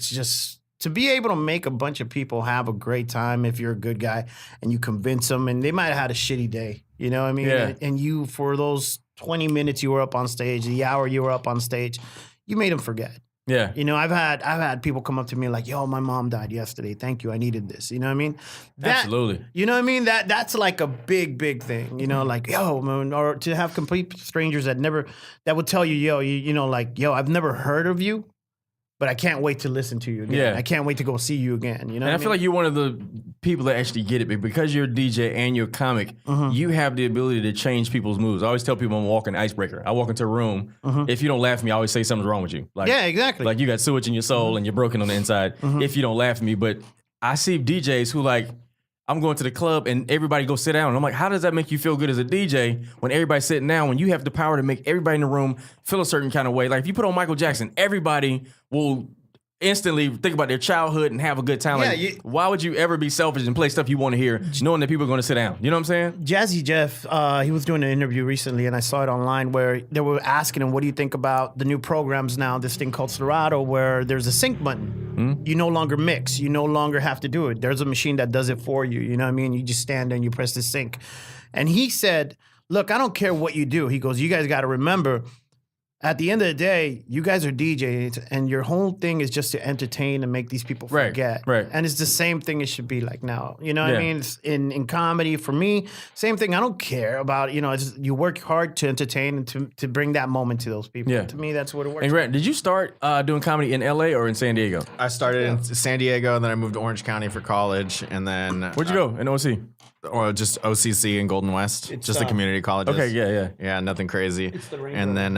just to be able to make a bunch of people have a great time if you're a good guy and you convince them, and they might have had a shitty day. You know what I mean? Yeah. And you, for those 20 minutes you were up on stage, the hour you were up on stage, you made them forget. Yeah. You know, I've had people come up to me like, yo, my mom died yesterday. Thank you. I needed this. You know what I mean? Absolutely. You know what I mean? That's like a big thing. You know, like, yo, man, or to have complete strangers that would tell you, yo, you know, like, yo, I've never heard of you, but I can't wait to listen to you again. Yeah. I can't wait to go see you again. You know, And I feel like you're one of the people that actually get it, because you're a DJ and you're a comic. You have the ability to change people's moods. I always tell people I'm a walking icebreaker. I walk into a room. If you don't laugh at me, I always say something's wrong with you. Like, yeah, exactly. Like you got sewage in your soul and you're broken on the inside. If you don't laugh at me, but I see DJs who like, I'm going to the club and everybody go sit down. And I'm like, how does that make you feel good as a DJ when everybody's sitting down, when you have the power to make everybody in the room feel a certain kind of way? Like if you put on Michael Jackson, everybody will instantly think about their childhood and have a good time. Yeah, like, why would you ever be selfish and play stuff you want to hear, knowing that people are going to sit down? You know what I'm saying? Jazzy Jeff, he was doing an interview recently, and I saw it online where they were asking him, what do you think about the new programs now, this thing called Serato, where there's a sync button. You no longer mix. You no longer have to do it. There's a machine that does it for you. You know what I mean? You just stand there and you press the sync. And he said, look, I don't care what you do. He goes, you guys got to remember, at the end of the day, you guys are DJs, and your whole thing is just to entertain and make these people forget. Right. And it's the same thing it should be like now. You know what I mean? It's in comedy, for me, same thing. I don't care about, you work hard to entertain and to bring that moment to those people. Yeah. To me, that's what it works. And Grant, did you start doing comedy in LA or in San Diego? I started in San Diego, and then I moved to Orange County for college, and then Where'd you go in OC? or just OCC and Golden West, It's, just the community colleges. Okay, yeah. Yeah, nothing crazy. It's the Rainbow. And then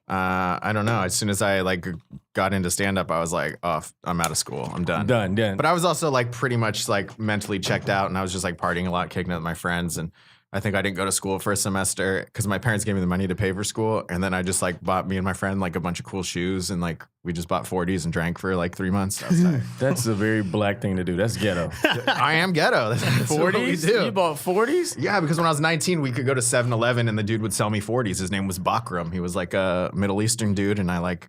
I don't know. As soon as I like got into stand up, I was like, oh, I'm out of school. I'm done. Done. But I was also like pretty much like mentally checked out, and I was just like partying a lot, kicking it with my friends. And I think I didn't go to school for a semester because my parents gave me the money to pay for school. And then I just like bought me and my friend like a bunch of cool shoes, and like we just bought 40s and drank for like 3 months outside. That's a very black thing to do. That's ghetto. I am ghetto. That's what we 40s? do. You bought 40s? Yeah, because when I was 19, we could go to 7-Eleven and the dude would sell me 40s. His name was Bakram. He was like a Middle Eastern dude, and I like,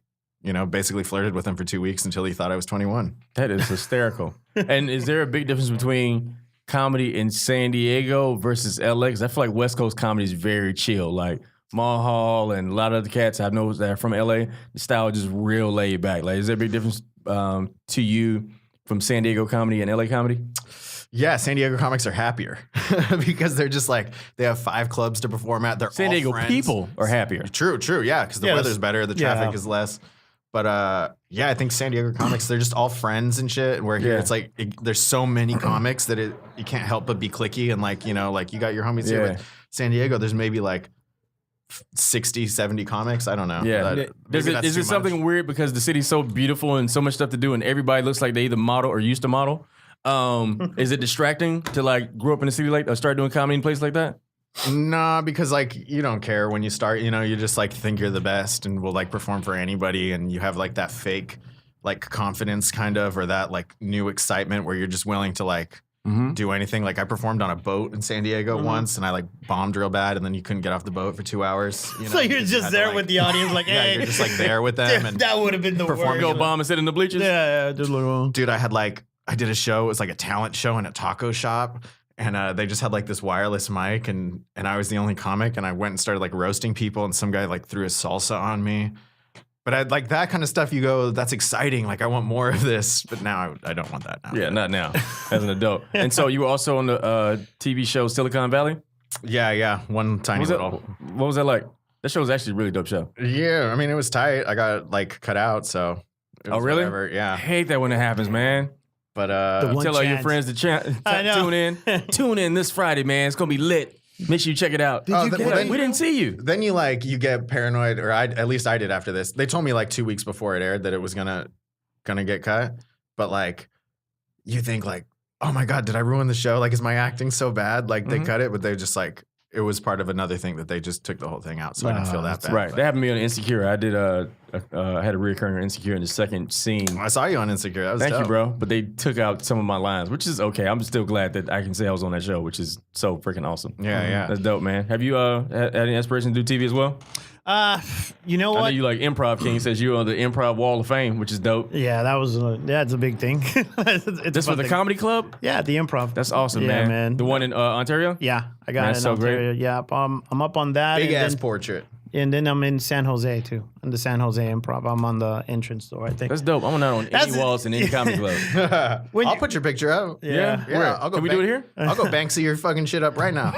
basically flirted with him for 2 weeks until he thought I was 21. That is hysterical. And is there a big difference between comedy in San Diego versus LA? Because I feel like West Coast comedy is very chill. Like Mahal and a lot of the cats I know that are from LA, the style is just real laid back. Like, is there a big difference to you from San Diego comedy and LA comedy? Yeah, San Diego comics are happier because they're just like, they have 5 clubs to perform at. They're San all Diego friends. people are happier. True, yeah, because the weather's better, the traffic is less. But I think San Diego comics, they're just all friends and shit. Where here it's like there's so many comics that you can't help but be cliquey, and like you got your homies here. But San Diego, there's maybe like 60, 70 comics. I don't know. Yeah. Is it something weird because the city's so beautiful and so much stuff to do, and everybody looks like they either model or used to model? Is it distracting to like grow up in a city like or start doing comedy in a place like that? Nah, because like you don't care when you start, you know, you just like think you're the best and will like perform for anybody, and you have like that fake like confidence kind of, or that like new excitement where you're just willing to like do anything. Like I performed on a boat in San Diego once, and I like bombed real bad, and then you couldn't get off the boat for 2 hours. You know? So you're just there with the audience, like, Yeah, hey, you're just like there with them, and that would have been the worst. Go bomb and sit in the bleachers. Yeah, just like, dude, I did a show. It was like a talent show in a taco shop. And they just had like this wireless mic, and I was the only comic, and I went and started like roasting people, and some guy like threw a salsa on me. But I like that kind of stuff. You go, that's exciting. Like I want more of this, but now I don't want that now. Yeah, not now as an adult. And so you were also on the TV show Silicon Valley. Yeah, one tiny little. What was that like? That show was actually a really dope show. Yeah, I mean it was tight. I got like cut out, so. It was really? Whatever. Yeah. I hate that when it happens, man. But tell all your friends to tune in. Tune in this Friday, man. It's gonna be lit. Make sure you check it out. we didn't see you. Then you get paranoid, or at least I did after this. They told me like 2 weeks before it aired that it was gonna get cut. But like, you think like, oh my God, did I ruin the show? Like, is my acting so bad? Like they cut it, but they just like, it was part of another thing that they just took the whole thing out, so I didn't feel that bad. Right. But That happened to me on Insecure. I did I had a reoccurring Insecure in the second scene. I saw you on Insecure. That was Thank dope. you, bro. But they took out some of my lines, which is okay. I'm still glad that I can say I was on that show, which is so freaking awesome. Yeah. That's dope, man. Have you had any inspiration to do TV as well? You know I know what? you like Improv King. Says you're on the Improv Wall of Fame, which is dope. Yeah, that was it's a big thing. it's This for the comedy club? Yeah, the Improv. That's awesome, Yeah, man. man. The one in Ontario? Yeah, I got Man, it that's in so Ontario. great. Yeah, I'm up on that. Big and ass then, portrait. and then I'm in San Jose too, in the San Jose Improv. I'm on the entrance door, I think. That's dope. I'm not on any walls in any comedy club. I'll put your picture up. Yeah? Yeah. I'll go Can we do it here? I'll go Banksy your fucking shit up right now.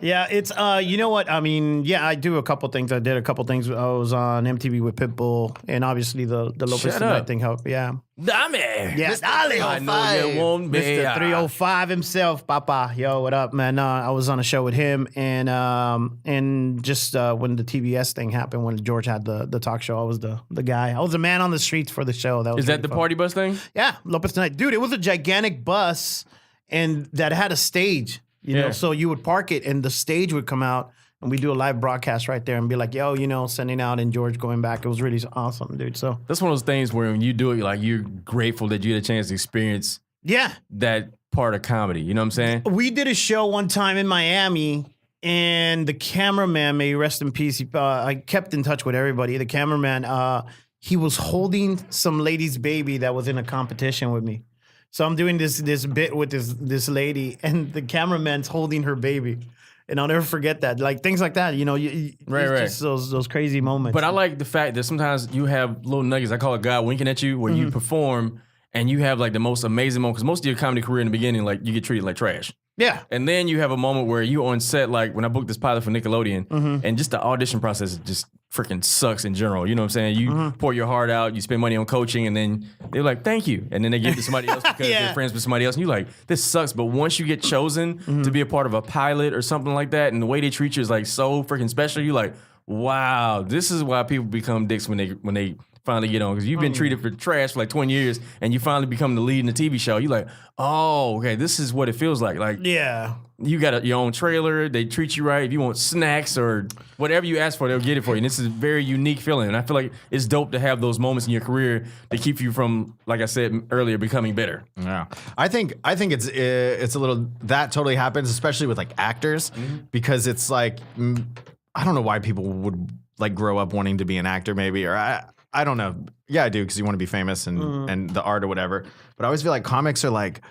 Yeah, it's you know what? I mean, yeah, I do a couple things. I did a couple things. I was on MTV with Pitbull, and obviously the Lopez Shut Tonight up. thing helped. Yeah, Dame. yeah, Dale. I know you won't be. Mr. 305 himself, Papa. Yo, what up, man? I was on a show with him, and just when the TBS thing happened, when George had the talk show, I was the guy. I was the man on the streets for the show. That was Is that really the fun. party bus thing? Yeah, Lopez Tonight. Dude, it was a gigantic bus, and that had a stage, you know, so you would park it, and the stage would come out, and we do a live broadcast right there and be like, yo, you know, sending out, and George going back. It was really awesome, dude. So That's one of those things where when you do it, you're grateful that you had a chance to experience yeah, that part of comedy. You know what I'm saying? we did a show one time in Miami, and the cameraman, may he rest in peace. I kept in touch with everybody. The cameraman, he was holding some lady's baby that was in a competition with me. So I'm doing this bit with this lady, and the cameraman's holding her baby. And I'll never forget that. Like things like that, you know, Right. just those crazy moments. But I like the fact that sometimes you have little nuggets. I call it God winking at you, where you perform and you have like the most amazing moment. Because most of your comedy career in the beginning, like you get treated like trash. yeah, And then you have a moment where you on set, like when I booked this pilot for Nickelodeon, and just the audition process just freaking sucks in general. You know what I'm saying? You pour your heart out, you spend money on coaching, and then they're like, thank you. And then they give it to somebody else because they're friends with somebody else. And you're like, this sucks. But once you get chosen to be a part of a pilot or something like that, and the way they treat you is like so freaking special, you're like, wow, this is why people become dicks when they finally get on, because you've been treated for trash for like 20 years and you finally become the lead in the TV show. You're like, oh, okay, this is what it feels like. Like, yeah. you got your own trailer. They treat you right. If you want snacks or whatever you ask for, they'll get it for you. And this is a very unique feeling. And I feel like it's dope to have those moments in your career that keep you from, like I said earlier, becoming better. Yeah, I think it's a little, that totally happens, especially with like actors, because it's like I don't know why people would like grow up wanting to be an actor, maybe, or I don't know. Yeah, I do, because you want to be famous and the art or whatever. But I always feel like comics are like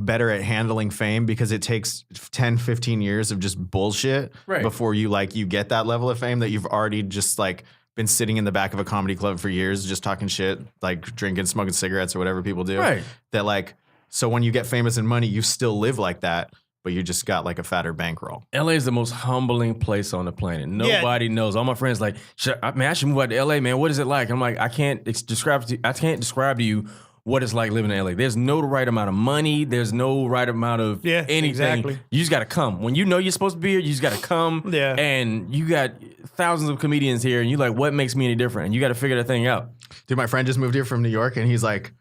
better at handling fame, because it takes 10, 15 years of just bullshit before you get that level of fame that you've already just like been sitting in the back of a comedy club for years just talking shit, like drinking, smoking cigarettes or whatever people do. Right. That like, so when you get famous and money, you still live like that, but you just got like a fatter bankroll. LA is the most humbling place on the planet. Nobody knows. All my friends like, man, I should move out to LA, man. What is it like? I'm like, I can't describe to you what it's like living in LA. There's no right amount of money. There's no right amount of anything. Exactly. You just got to come. When you know you're supposed to be here, you just got to come. Yeah. And you got thousands of comedians here, and you're like, what makes me any different? And you got to figure that thing out. Dude, my friend just moved here from New York, and he's like,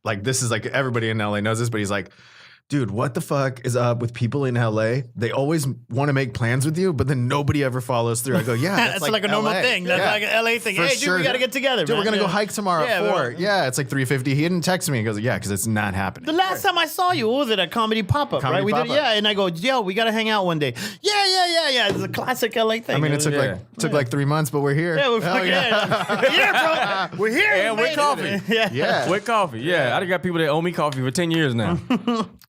like this is like everybody in LA knows this, but he's like, dude, what the fuck is up with people in LA? They always want to make plans with you, but then nobody ever follows through. I go, yeah, that's like a normal LA. thing. That's like an LA thing. For Hey, dude, we got to get together, Dude, man. we're going to go hike tomorrow at 4. man. Yeah, it's like 3:50. He didn't text me. He goes, yeah, because it's not happening. The last time I saw you, what was it? A comedy pop-up, Comedy right? We pop-up. did, yeah. And I go, yo, we got to hang out one day. Yeah. It's a classic LA thing. I mean, it took like 3 months, but we're here. Yeah, we're Hell fucking we're here, bro. We're here. And we with made coffee. it. Yeah. Yeah. With coffee, yeah. I got people that owe me coffee for 10 years now.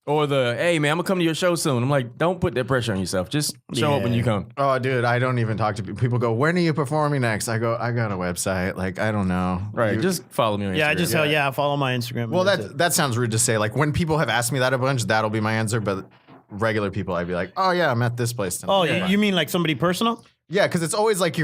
Or hey man, I'm gonna come to your show soon. I'm like, don't put that pressure on yourself. Just show up when you come. Oh, dude, I don't even talk to people. People go, when are you performing next? I go, I got a website. Like, I don't know. Right, just follow me on Instagram. Yeah, I just follow my Instagram. Well, that sounds rude to say. Like, when people have asked me that a bunch, that'll be my answer. But regular people, I'd be like, oh, yeah, I'm at this place tonight. Oh, you mean like somebody personal? Yeah, because it's always like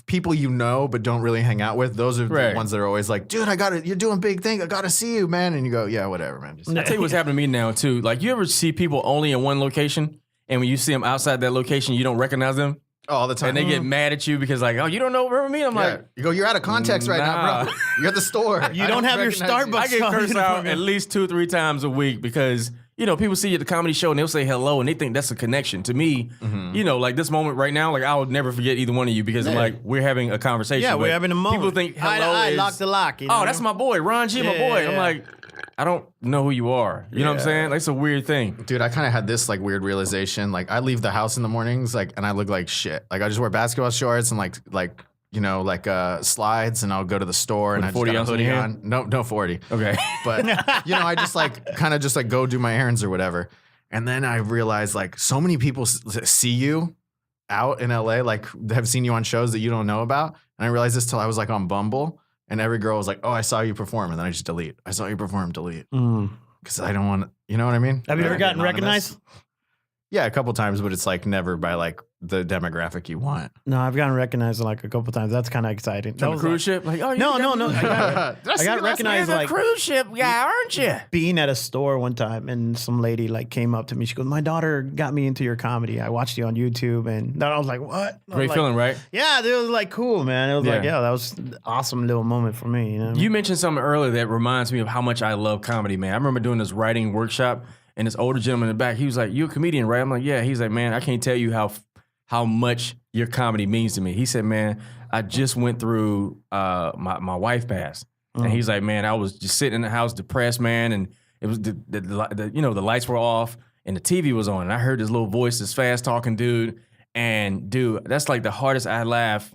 people you know but don't really hang out with. Those are the ones that are always like, dude, I got it. You're doing big thing. I got to see you, man. And you go, yeah, whatever, man. Just, I tell you what's happening to me now too. Like, you ever see people only in one location, and when you see them outside that location, you don't recognize them, all the time. and they get mad at you because like, oh, you don't remember me? I'm Yeah. like, You go, you're out of context right now, bro. You're at the store. You don't have your Starbucks. I get on cursed out uniform. at least 2-3 times a week because, you know, people see you at the comedy show and they'll say hello and they think that's a connection. To me, you know, like this moment right now, like I will never forget either one of you because I'm like, we're having a conversation. Yeah, we're but having a moment. People think hello I is, lock the lock. You oh, know? that's my boy, Ron G, my Yeah, boy. And I'm yeah. like, I don't know who you are. You know what I'm saying? Like, it's a weird thing. Dude, I kind of had this like weird realization. Like, I leave the house in the mornings, like, and I look like shit. Like, I just wear basketball shorts and like you know, like slides, and I'll go to the store and I just 40 got a ounce in hoodie your on. hand? No 40. Okay. But you know, I just like kind of just like go do my errands or whatever. And then I realized like so many people see you out in LA, like have seen you on shows that you don't know about. And I realized this till I was like on Bumble, and every girl was like, "Oh, I saw you perform," and then I just delete. I saw you perform, delete, because I don't want. You know what I mean? Have you ever Like, gotten anonymous. recognized? Yeah, a couple times, but it's like never by like the demographic you want. No, I've gotten recognized like a couple times. That's kind of exciting. On the cruise ship? Like, oh, you No. got I got recognized like cruise ship guy, aren't you? being at a store one time, and some lady like came up to me. She goes, "My daughter got me into your comedy. I watched you on YouTube," and then I was like, "What?" I was Great like, feeling, right? Yeah, it was like cool, man. It was like, Yeah. yeah, that was an awesome little moment for me. You know? You mentioned something earlier that reminds me of how much I love comedy, man. I remember doing this writing workshop, and this older gentleman in the back, he was like, "You a comedian, right?" I'm like, "Yeah." He's like, "Man, I can't tell you how much your comedy means to me." He said, "Man, I just went through my wife passed," and he's like, "Man, I was just sitting in the house depressed, man, and it was the you know, the lights were off and the TV was on, and I heard this little voice, this fast talking dude, and dude, that's like the hardest I laughed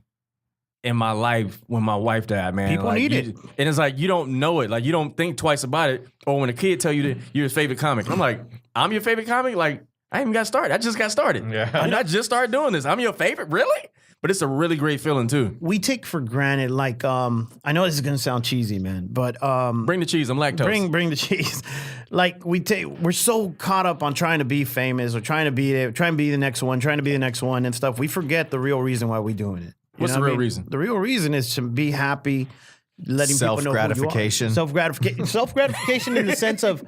in my life when my wife died, man. People like, need you- it. And it's like, you don't know it. Like, you don't think twice about it. Or when a kid tell you that you're his favorite comic. And I'm like, I'm your favorite comic? Like, I ain't even got started. I just got started. Yeah. I just started doing this. I'm your favorite? Really? But it's a really great feeling, too. We take for granted, like, I know this is gonna sound cheesy, man, but Bring the cheese. I'm lactose. bring the cheese. Like we're so caught up on trying to be famous or trying to be the next one and stuff. We forget the real reason why we're doing it. You What's know the what real I mean? reason? The real reason is to be happy, letting people know who you are. Self-gratification. Self-gratification in the sense of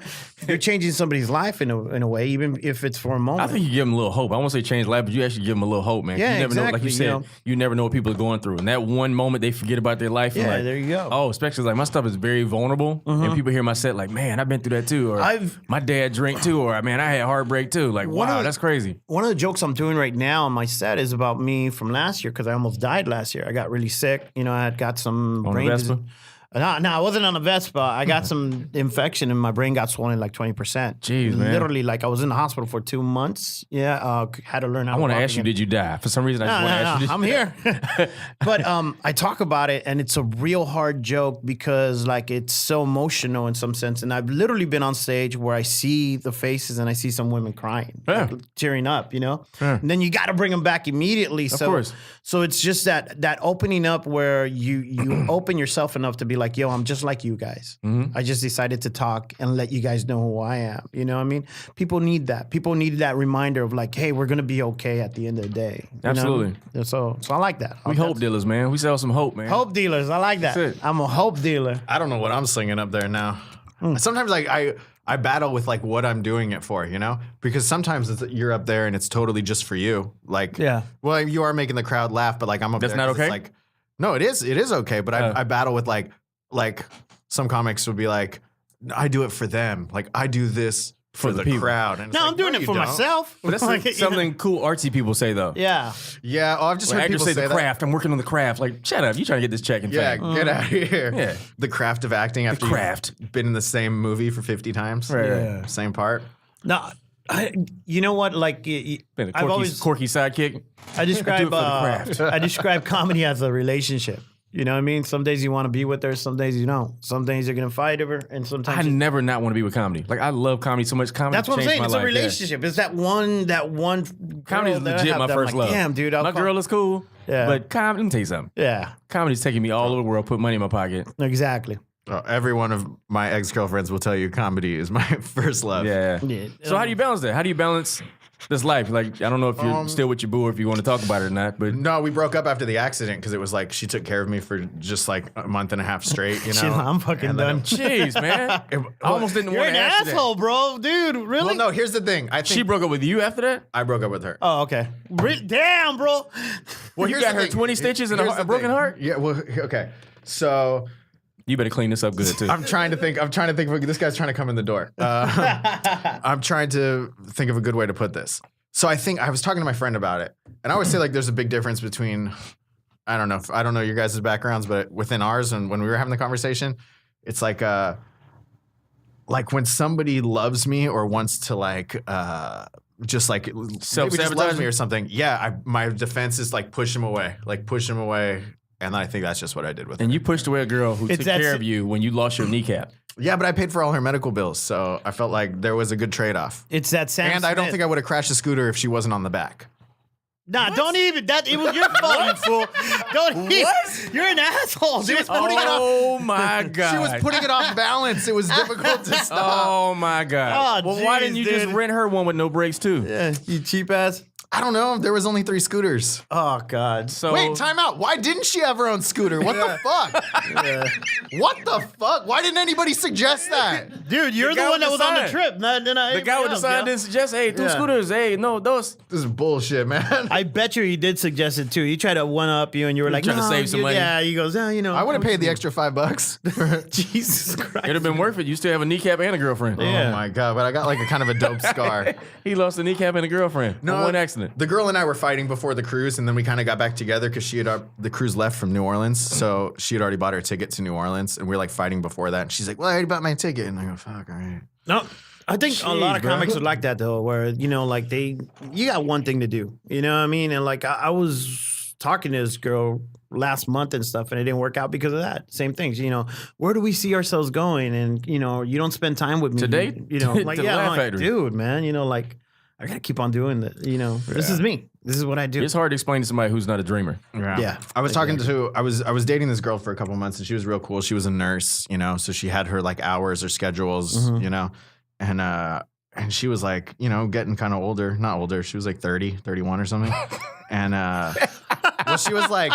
you're changing somebody's life in a way, even if it's for a I moment. think you give them a little hope. I won't say change life, but you actually give them a little hope, man. Yeah, you never know, like you exactly, said, you know. you never know what people are going through. And that one moment they forget about their life. and Yeah, like, there you go. Oh, especially like my stuff is very vulnerable. And people hear my set like, man, I've been through that too. Or my dad drank too. Or man, I had heartbreak too. Like, One of wow, the- that's crazy. One of the jokes I'm doing right now on my set is about me from last year because I almost died last year. I got really sick. You know, I had got some On the brain Vespa? disease. No, I wasn't on a Vespa. I got some infection and my brain got swollen like 20%. Jeez, man. Literally, like I was in the hospital for 2 months. Yeah, had to learn how I to want to walk ask you, again. did you die? For some reason, I just want to ask you. I'm here. But I talk about it, and it's a real hard joke because like it's so emotional in some sense. And I've literally been on stage where I see the faces and I see some women crying, Yeah. like, tearing up, you know. Yeah. And then you got to bring them back immediately. Of so, course. So it's just that opening up where you open yourself enough to be like, yo, I'm just like you guys. Mm-hmm. I just decided to talk and let you guys know who I am. You know what I mean? People need that. People need that reminder of like, hey, we're gonna be okay at the end of the day. You know what I Absolutely. mean? So I like that. We hope dealers, man. We sell some hope, man. Hope dealers. I like that. That's it. I'm a hope dealer. I don't know what I'm slinging up there now. Sometimes like I battle with like what I'm doing it for, you know? Because sometimes you're up there and it's totally just for you. Like, Yeah. well, you are making the crowd laugh, but like I'm up That's there. not 'cause it's okay? like, no, it is okay. But I battle with like, like some comics would be like, I do it for them. Like I do this for the people. crowd. And it's No, like, I'm doing it you for don't. myself. But that's Like, something cool artsy people say though. Yeah. Yeah, I've just Like, heard actors people say say the that. craft. I'm working on the craft. Like, shut up. You trying to get this check and Yeah, fame. get out of here. Yeah. The craft of acting after craft. you've been in the same movie for 50 times. Right. Yeah. Same part. No, you know what? Like, Been a I've always quirky sidekick. I describe for the craft. I describe comedy as a relationship. You know what I mean? Some days you want to be with her, some days you don't. Some days you're gonna fight over, and I sometimes never not want to be with comedy. Like I love comedy so much. Comedy. that's what I'm changed saying. my It's life. a relationship. It's that one. Comedy is girl that I legit have my that I'm first like, love. Damn, dude. My girl is cool. Yeah. But let me tell you something. Yeah, Comedy's taking me all over the world. Put money in my pocket. exactly. Every one of my ex-girlfriends will tell you comedy is my first love. Yeah. Yeah. So how do you balance that? How do you balance this life? Like I don't know if you're still with your boo or if you want to talk about it or not. But No, we broke up after the accident because it was like she took care of me for just like a month and a half straight, you know? She's like, I'm fucking And then done. jeez, man, I almost didn't You're want an to ask you that. asshole, bro, dude. Really? Well, no, here's the thing. I think She broke up with you after that? I broke up with her. Oh, okay. Damn, bro. Well, You here's got the her thing. 20 stitches and Here's a the broken thing. heart? Yeah, well, okay. So You better clean this up good too. I'm trying to think. This guy's trying to come in the door. I'm trying to think of a good way to put this. So I think I was talking to my friend about it, and I always say like there's a big difference between I don't know your guys' backgrounds, but within ours and when we were having the conversation, it's like when somebody loves me or wants to like just like maybe just loves Self-sabotaging? me or something. Yeah, my defense is like push him away, and I think that's just what I did with her. And you pushed away a girl who It's took that care si- of you when you lost your kneecap. Yeah, but I paid for all her medical bills, so I felt like there was a good trade-off. It's that Sam And I don't Smith. think I would have crashed a scooter if she wasn't on the back. Nah, don't even. It was your fault, you fool. Don't even. You're an asshole, dude. Oh my god! She was putting it off balance. It was difficult to stop. Oh my god! Oh, well, why jeez, didn't you just dude. rent her one with no brakes too? Yeah, you cheap ass. I don't know. There was only 3 scooters. Oh God. So Wait, time out. Why didn't she have her own scooter? What the fuck? What the fuck? Why didn't anybody suggest that? Dude, you're the guy one with that was the on the sign. trip. Not the guy with the sign didn't suggest, hey, 2 Yeah. scooters, hey, no, those. This is bullshit, man. I bet you he did suggest it too. He tried to one up you, and you were like, trying to "No, save some you-" money. Yeah, he goes, "Oh, you know." I would have paid the extra $5. Jesus Christ. It'd have been worth it. You still have a kneecap and a girlfriend. Yeah. Oh my god! But I got like a kind of a dope scar. He lost a kneecap and a girlfriend. No, one accident. The girl and I were fighting before the cruise, and then we kind of got back together because the cruise left from New Orleans, so she had already bought her ticket to New Orleans, and we were like fighting before that. And she's like, "Well, I already bought my ticket," and I go, "Fuck, all right." No, I think a lot of bro. comics are like that though, where like you got one thing to do, you know what I mean? And like I was talking to this girl last month and stuff, and it didn't work out because of that. Same things, where do we see ourselves going? And you don't spend time with me To date? like To the yeah, Laugh I'm like, Factory. dude, man, like I gotta keep on doing that. This is me. This is what I do. It's hard to explain to somebody who's not a dreamer. Yeah. I was talking to I was dating this girl for a couple months, and she was real cool. She was a nurse, so she had her like hours or schedules, and she was like, getting kind of older, not older. She was like 30, 31 or something. And well, she was like,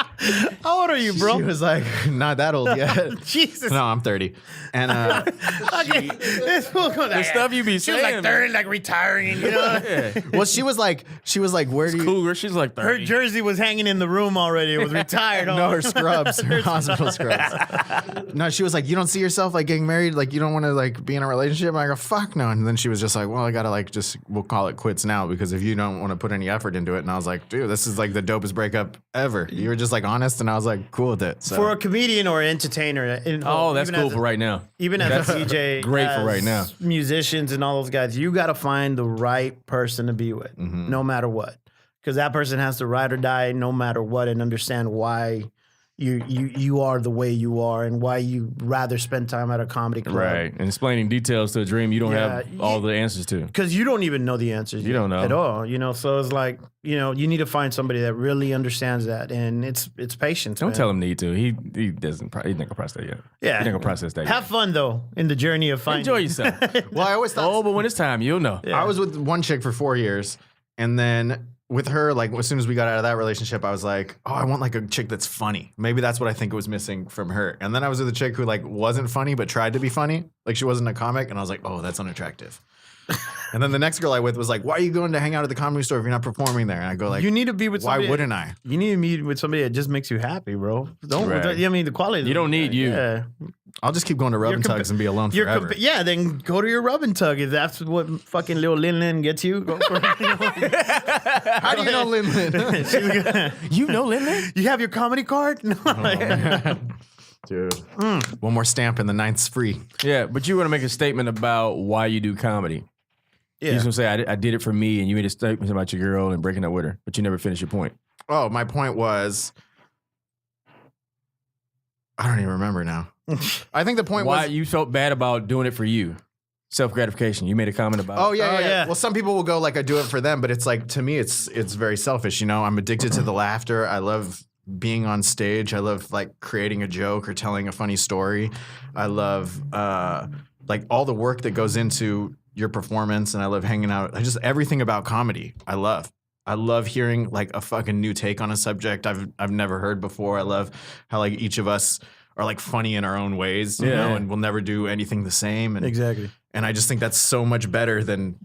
How old are you, bro? she was like, not that old yet. Jesus. No, I'm 30. And Okay. This fool goes, The stuff you be she was saying. like 30, like retiring, Yeah. well, she was like, where do you? Cougar, she's like 30. Her jersey was hanging in the room already. It was retired. No, her scrubs, her hospital scrubs. No, she was like, you don't see yourself like getting married, like you don't want to like be in a relationship. And I go, fuck no. And then she was just like, well, I gotta like we'll call it quits now because if you don't want to put any effort into it. And I was like, dude, this is like the dopest breakup ever. You were just like honest, and I was like, cool with it. So. For a comedian or an entertainer. Oh, that's even cool as for right now. Even as a DJ. great for as right now. Musicians and all those guys, you got to find the right person to be with, no matter what. Because that person has to ride or die no matter what and understand why you are the way you are and why you rather spend time at a comedy club. Right. And explaining details to a dream you don't have all the answers to. Because you don't even know the answers. You don't know. at all. So it's like, you need to find somebody that really understands that, and it's patience. Don't man. tell him need to. He doesn't. He's not gonna process that yet. Yeah. He's not gonna process that. Have yet. fun though in the journey of finding. Enjoy yourself. well, I always thought Oh, but when it's time, you'll know. Yeah. I was with one chick for 4 years, and then with her, like as soon as we got out of that relationship, I was like, oh, I want like a chick that's funny. Maybe that's what I think was missing from her. And then I was with a chick who like wasn't funny but tried to be funny, like she wasn't a comic, and I was like, oh, that's unattractive. And then the next girl I with was like, why are you going to hang out at the comedy store if you're not performing there? And I go like, You need to be with why somebody. wouldn't I? You need to meet with somebody that just makes you happy, bro. Don't. Right. I mean, the quality. You don't need you. Yeah. I'll just keep going to rub and tugs and be alone forever. Then go to your rub and tug. If that's what fucking little Lin Lin gets you, go for it. How do you know Lin Lin? You know Lin Lin? You have your comedy card? No. Dude. One more stamp and the 9th's free. Yeah, but you want to make a statement about why you do comedy. Yeah. You just gonna say, I did it for me, and you made a statement about your girl and breaking up with her, but you never finished your point. Oh, my point was, I don't even remember now. I think the point Why was, you felt bad about doing it for you. Self-gratification. You made a comment about oh yeah. Well, some people will go like, I do it for them, but it's like, to me, it's very selfish. You know, I'm addicted to the laughter. I love being on stage. I love like creating a joke or telling a funny story. I love like all the work that goes into your performance, and I love hanging out. Just everything about comedy. I love hearing like a fucking new take on a subject I've never heard before. I love how like each of us are like funny in our own ways, you know, and we'll never do anything the same. And, Exactly. And I just think that's so much better than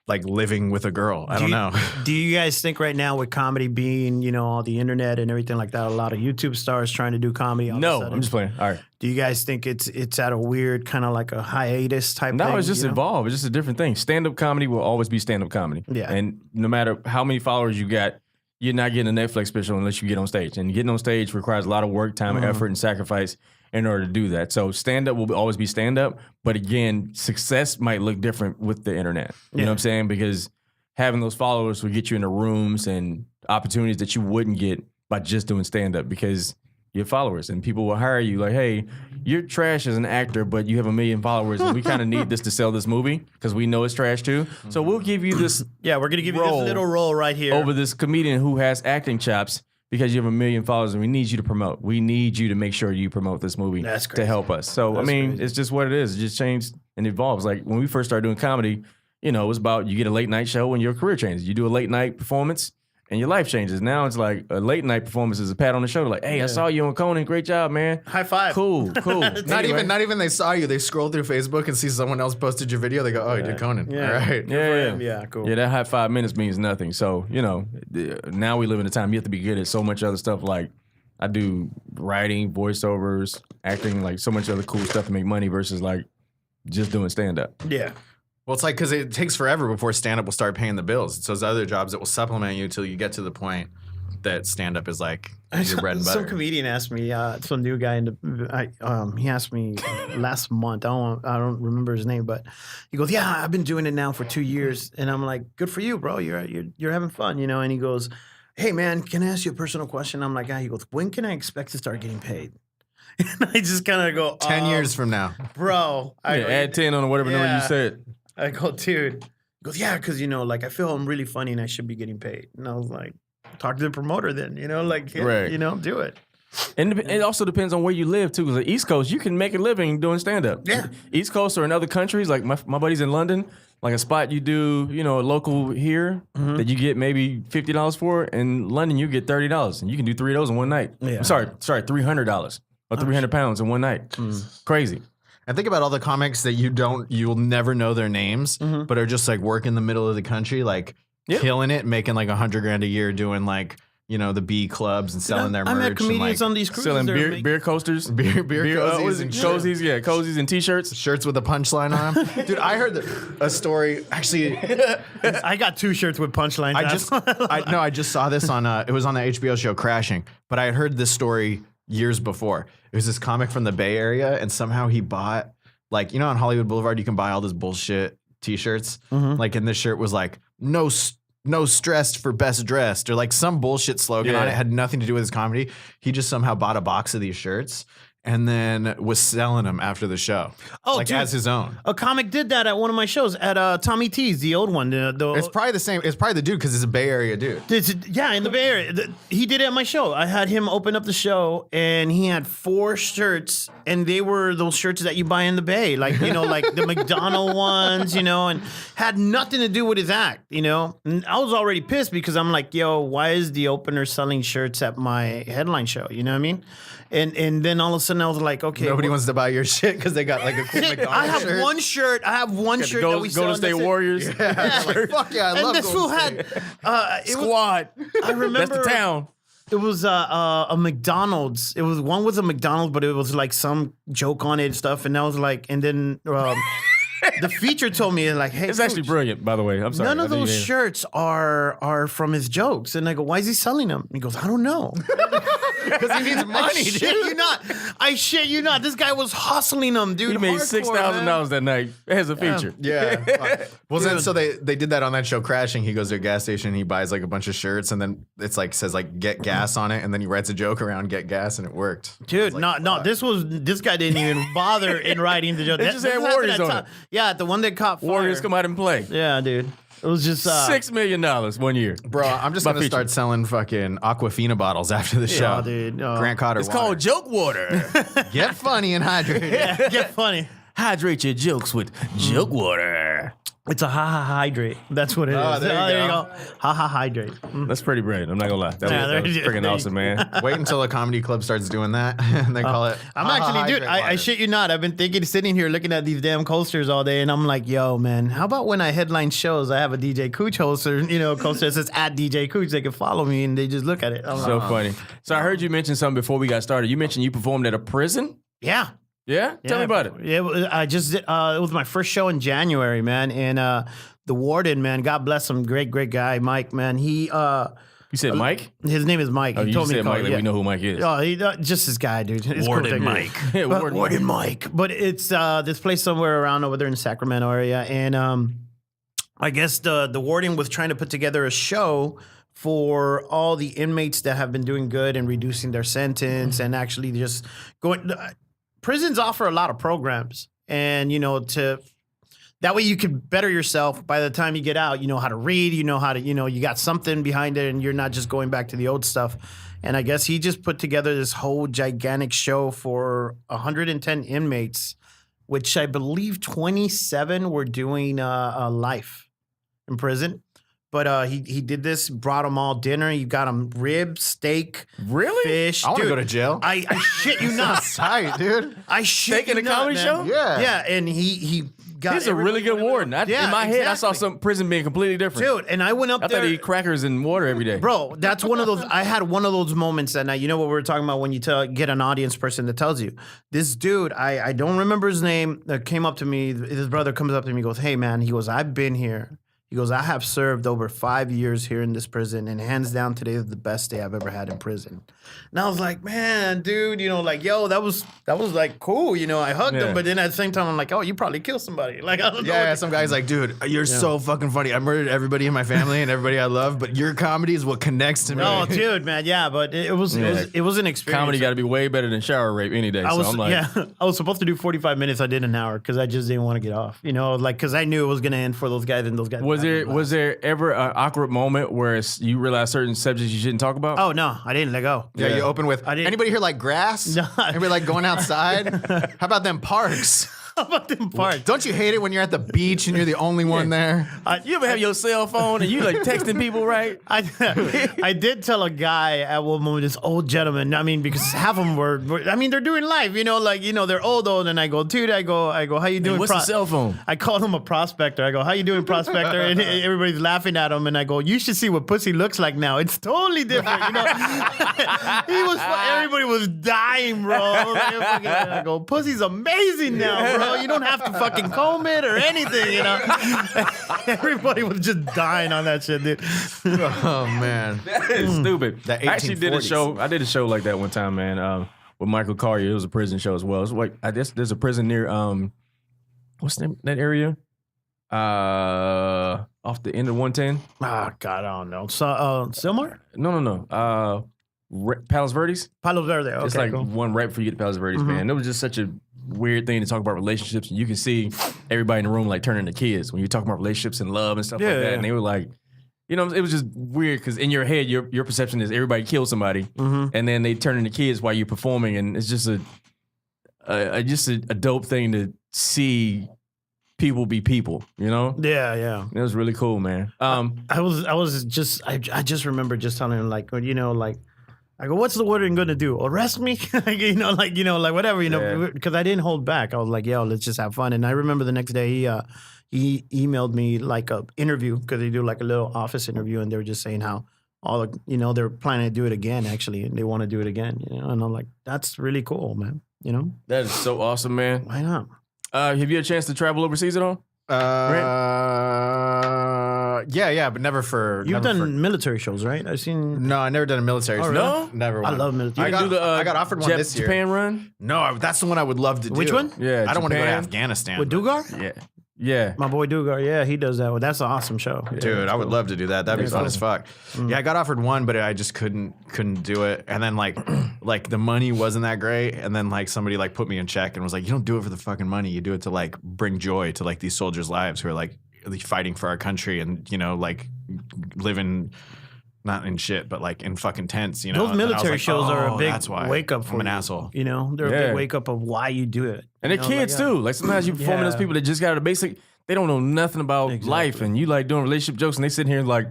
like living with a girl. I don't know. Do you guys think right now with comedy being, you know, all the internet and everything like that, a lot of YouTube stars trying to do comedy? No, I'm just playing. All right. Do you guys think it's at a weird kind of like a hiatus type thing? No, it's just you know? evolved. It's just a different thing. Stand-up comedy will always be stand-up comedy. Yeah. And no matter how many followers you got, you're not getting a Netflix special unless you get on stage. And getting on stage requires a lot of work, time, effort, and sacrifice in order to do that. So stand-up will always be stand-up. But again, success might look different with the internet. You know what I'm saying? Because having those followers will get you into rooms and opportunities that you wouldn't get by just doing stand-up because you have followers and people will hire you like, hey, you're trash as an actor, but you have 1 million followers and we kind of need this to sell this movie because we know it's trash too. So we'll give you this we're going to give you this little role right here. over this comedian who has acting chops because you have 1 million followers and we need you to promote. We need you to make sure you promote this movie to help us. So, I mean, it's just what it is. It just changed and evolves. Like when we first started doing comedy, you know, it was about you get a late night show and your career changes. You do a late night performance and your life changes. Now it's like a late night performance is a pat on the shoulder. Like, hey, I saw you on Conan. Great job, man. High five. Cool. Not even they saw you. They scroll through Facebook and see someone else posted your video. They go, oh, you did Conan. Yeah. All right. Yeah, cool. Yeah, that high 5 minutes means nothing. So, you know, now we live in a time you have to be good at so much other stuff. Like I do writing, voiceovers, acting, like so much other cool stuff to make money versus like just doing stand-up. Yeah. Well, it's like because it takes forever before stand-up will start paying the bills. It's those other jobs that will supplement you until you get to the point that stand-up is like your bread and butter. Some comedian asked me, some new guy, he asked me last month, I don't remember his name, but he goes, yeah, I've been doing it now for 2 years. And I'm like, good for you, bro. You're having fun, you know? And he goes, hey, man, can I ask you a personal question? I'm like, he goes, when can I expect to start getting paid? And I just kind of go, 10 years from now. Bro. Add 10 on whatever number you said. I go, dude. He goes, yeah, because, you know, like, I feel I'm really funny and I should be getting paid. And I was like, talk to the promoter then, you know, like, you know, do it. And it also depends on where you live, too. Because the East Coast, you can make a living doing stand-up. Yeah. East Coast or in other countries, like my buddy's in London, like a spot you do, you know, a local here that you get maybe $50 for. In London, you get $30. And you can do 3 of those in one night. Yeah. I'm sorry, $300 or 300 pounds in one night. Crazy. And think about all the comics that you'll never know their names, but are just like work in the middle of the country, like killing it, making like $100,000 a year doing like, you know, the B clubs and selling their merch. I met comedians and on these cruises. Selling beer coasters. beer cozies and cozies, cozies and t-shirts. Shirts with a punchline on them. Dude, I heard a story. Actually, I got 2 shirts with punchlines. I just saw this on it was on the HBO show Crashing, but I had heard this story years before. It was this comic from the Bay Area, and somehow he bought, like, you know, on Hollywood Boulevard, you can buy all this bullshit t-shirts. Like, and this shirt was like, no stressed for best dressed, or like some bullshit slogan on it. Had nothing to do with his comedy. He just somehow bought a box of these shirts and then was selling them after the show. Oh, like, dude, as his own. A comic did that at one of my shows at Tommy T's, the old one. It's probably the same. It's probably the dude because it's a Bay Area dude. Yeah, in the Bay Area. He did it at my show. I had him open up the show, and he had 4 shirts, and they were those shirts that you buy in the Bay, like, you know, like the McDonald ones, you know, and had nothing to do with his act, you know. And I was already pissed because I'm like, yo, why is the opener selling shirts at my headline show? You know what I mean? And then all of a sudden I was like, okay. Nobody wants to buy your shit because they got like a cool McDonald's I have shirt. one shirt. I have one shirt that we sell. Golden State Warriors. Yeah. Like, fuck yeah, I love this Golden fool State. had Squad. I remember That's the town. It was a McDonald's. It was one was a McDonald's, but it was like some joke on it and stuff. And I was like, and then the feature told me like, hey, It's actually Cooch, brilliant, by the way. I'm sorry. none of those shirts are from his jokes. And I go, why is he selling them? He goes, I don't know. Because he needs money, I shit you not. I shit you not. This guy was hustling them, dude. He made Hardcore, $6,000 that night as a feature. Yeah. Well, then, so they did that on that show Crashing. He goes to a gas station, he buys like a bunch of shirts, and then it's like says like get gas on it, and then he writes a joke around get gas, and it worked. Dude, no, this guy didn't even bother in writing the joke. They just had Warriors on it. Yeah, the one that caught fire. Warriors come out and play. Yeah, dude. It was just $6 million 1 year. Bro, I'm just My gonna start feature. selling fucking Aquafina bottles after the show. Yeah, dude. Grant Cotter. It's water. called Joke Water. Get funny and hydrated. Yeah, get funny. Hydrate your jokes with Joke Water. It's a ha hydrate. That's what it is. Oh, there you go. Ha hydrate. That's pretty brilliant. I'm not gonna lie. That Yeah, was there- freaking awesome, man. Wait until a comedy club starts doing that, and they call it. I'm Ha Ha actually, dude, Hydrate I Water. shit you not. I've been thinking, sitting here looking at these damn coasters all day, and I'm like, yo, man, how about when I headline shows, I have a DJ Cooch coaster that says at DJ Cooch. They can follow me, and they just look at it. I'm So like, funny. So I heard you mention something before we got started. You mentioned you performed at a prison? yeah. Yeah? Tell me about it. Yeah, I just did, it was my first show in January, man, and the warden, man, God bless him, great guy, Mike, man. He, You said Mike? his name is Mike. Oh, He you told me said to call Mike, it, like we know who Mike is. Oh, he just this guy, dude. It's Warden cool Mike. Yeah, Warden Mike. But it's this place somewhere around over there in the Sacramento area, and I guess the warden was trying to put together a show for all the inmates that have been doing good and reducing their sentence, and actually just going. Prisons offer a lot of programs, and to. That way you can better yourself by the time you get out. You know how to read, you know how to, you got something behind it, and you're not just going back to the old stuff. And I guess he just put together this whole gigantic show for 110 inmates, which I believe 27 were doing life in prison. But he did this, brought them all dinner. You got them ribs, steak, Really? fish. I want to Dude, go to jail. I shit you not. Tight, dude. I shit Steak in you a not, comedy man. show? Yeah. Yeah, and he got. He's a really good everybody- warden. Yeah, in my head, I saw exactly. some prison being completely different. Dude, and I went up I there. thought he eat crackers and water every day. Bro, that's one of those. I had one of those moments that night. You know what we were talking about when you get an audience person that tells you. This dude, I don't remember his name, that came up to me. His brother comes up to me and goes, hey, man. He goes, I've been here. He goes, I have served over 5 years here in this prison, and hands down, today is the best day I've ever had in prison. And I was like, man, dude, yo, that was like cool. I hugged Yeah. him, but then at the same time, I'm like, oh, you probably killed somebody. Like, I don't know. Yeah, some guy's like, dude, you're so fucking funny. I murdered everybody in my family and everybody I love, but your comedy is what connects to me. Oh, dude, man, yeah, but it was an experience. Comedy got to be way better than shower rape any day. I was so I'm like, I was supposed to do 45 minutes. I did an hour because I just didn't want to get off. Because I knew it was gonna end for those guys, and those guys. was there ever an awkward moment where you realized certain subjects you shouldn't talk about? Oh no, I didn't let go. Yeah, you open with, I didn't- anybody here like grass? No. Anybody like going outside? How about them parks? How about them parts? Don't you hate it when you're at the beach and you're the only one there? You ever have your cell phone and you like texting people, right? I did tell a guy at one moment, this old gentleman. I mean, because half of them were they're doing life. They're old, and I go, dude, I go, how you doing? What's the cell phone? I called him a prospector. I go, how you doing, prospector? And everybody's laughing at him. And I go, you should see what pussy looks like now. It's totally different. Everybody was dying, bro. I go, pussy's amazing now, bro. You don't have to fucking comb it or anything, Everybody was just dying on that shit, dude. Oh, man. It's stupid. The I actually did a 1840s. show. I did a show like that one time, man. With Michael Collier. It was a prison show as well. It's like I guess there's a prison near what's the name of that area? Off the end of 110. Oh, God, I don't know. So, Silmar? No. Palos Verdes. Palos Verde. Okay, It's like cool. one right before you get to Palos Verdes, man. It was just such a weird thing to talk about relationships. And you can see everybody in the room like turning to kids when you're talking about relationships and love and stuff like that. Yeah. And they were like, it was just weird because in your head, your perception is everybody killed somebody, and then they turn into kids while you're performing, and it's just a dope thing to see people be people, Yeah. It was really cool, man. I just remember just telling him I go, what's the warden gonna do? Arrest me? Whatever, Yeah. because I didn't hold back. I was like, yo, let's just have fun. And I remember the next day he emailed me like a interview because they do like a little office interview, and they were just saying how all the, they're planning to do it again, actually, and they want to do it again, and I'm like, that's really cool, man, That is so awesome, man. Why not? Have you had a chance to travel overseas at all? Yeah, but never for. You've never done military shows, right? I've seen. No, I never done a military. show. really? No? Never. I One. love military. I got offered one this year. Japan run? No, that's the one I would love to do. Which one? Yeah, I don't want to go to Japan. Afghanistan. With Dugar? Yeah. Yeah. My boy Dugar, yeah, he does that one. That's an awesome show. Dude, I would love to do that. That'd be fun as fuck. Mm. Yeah, I got offered one, but I just couldn't do it. And then like the money wasn't that great. And then like somebody like put me in check and was like, you don't do it for the fucking money. You do it to like bring joy to like these soldiers' lives who are like fighting for our country and like living not in shit, but like in fucking tents. Those And I was military like, shows are a big that's why wake up for I'm an you. asshole. They're a Yeah. big wake up of why you do it. And they're kids too. Like sometimes you performing those people that just got a basic, they don't know nothing about life. And you like doing relationship jokes and they sitting here like,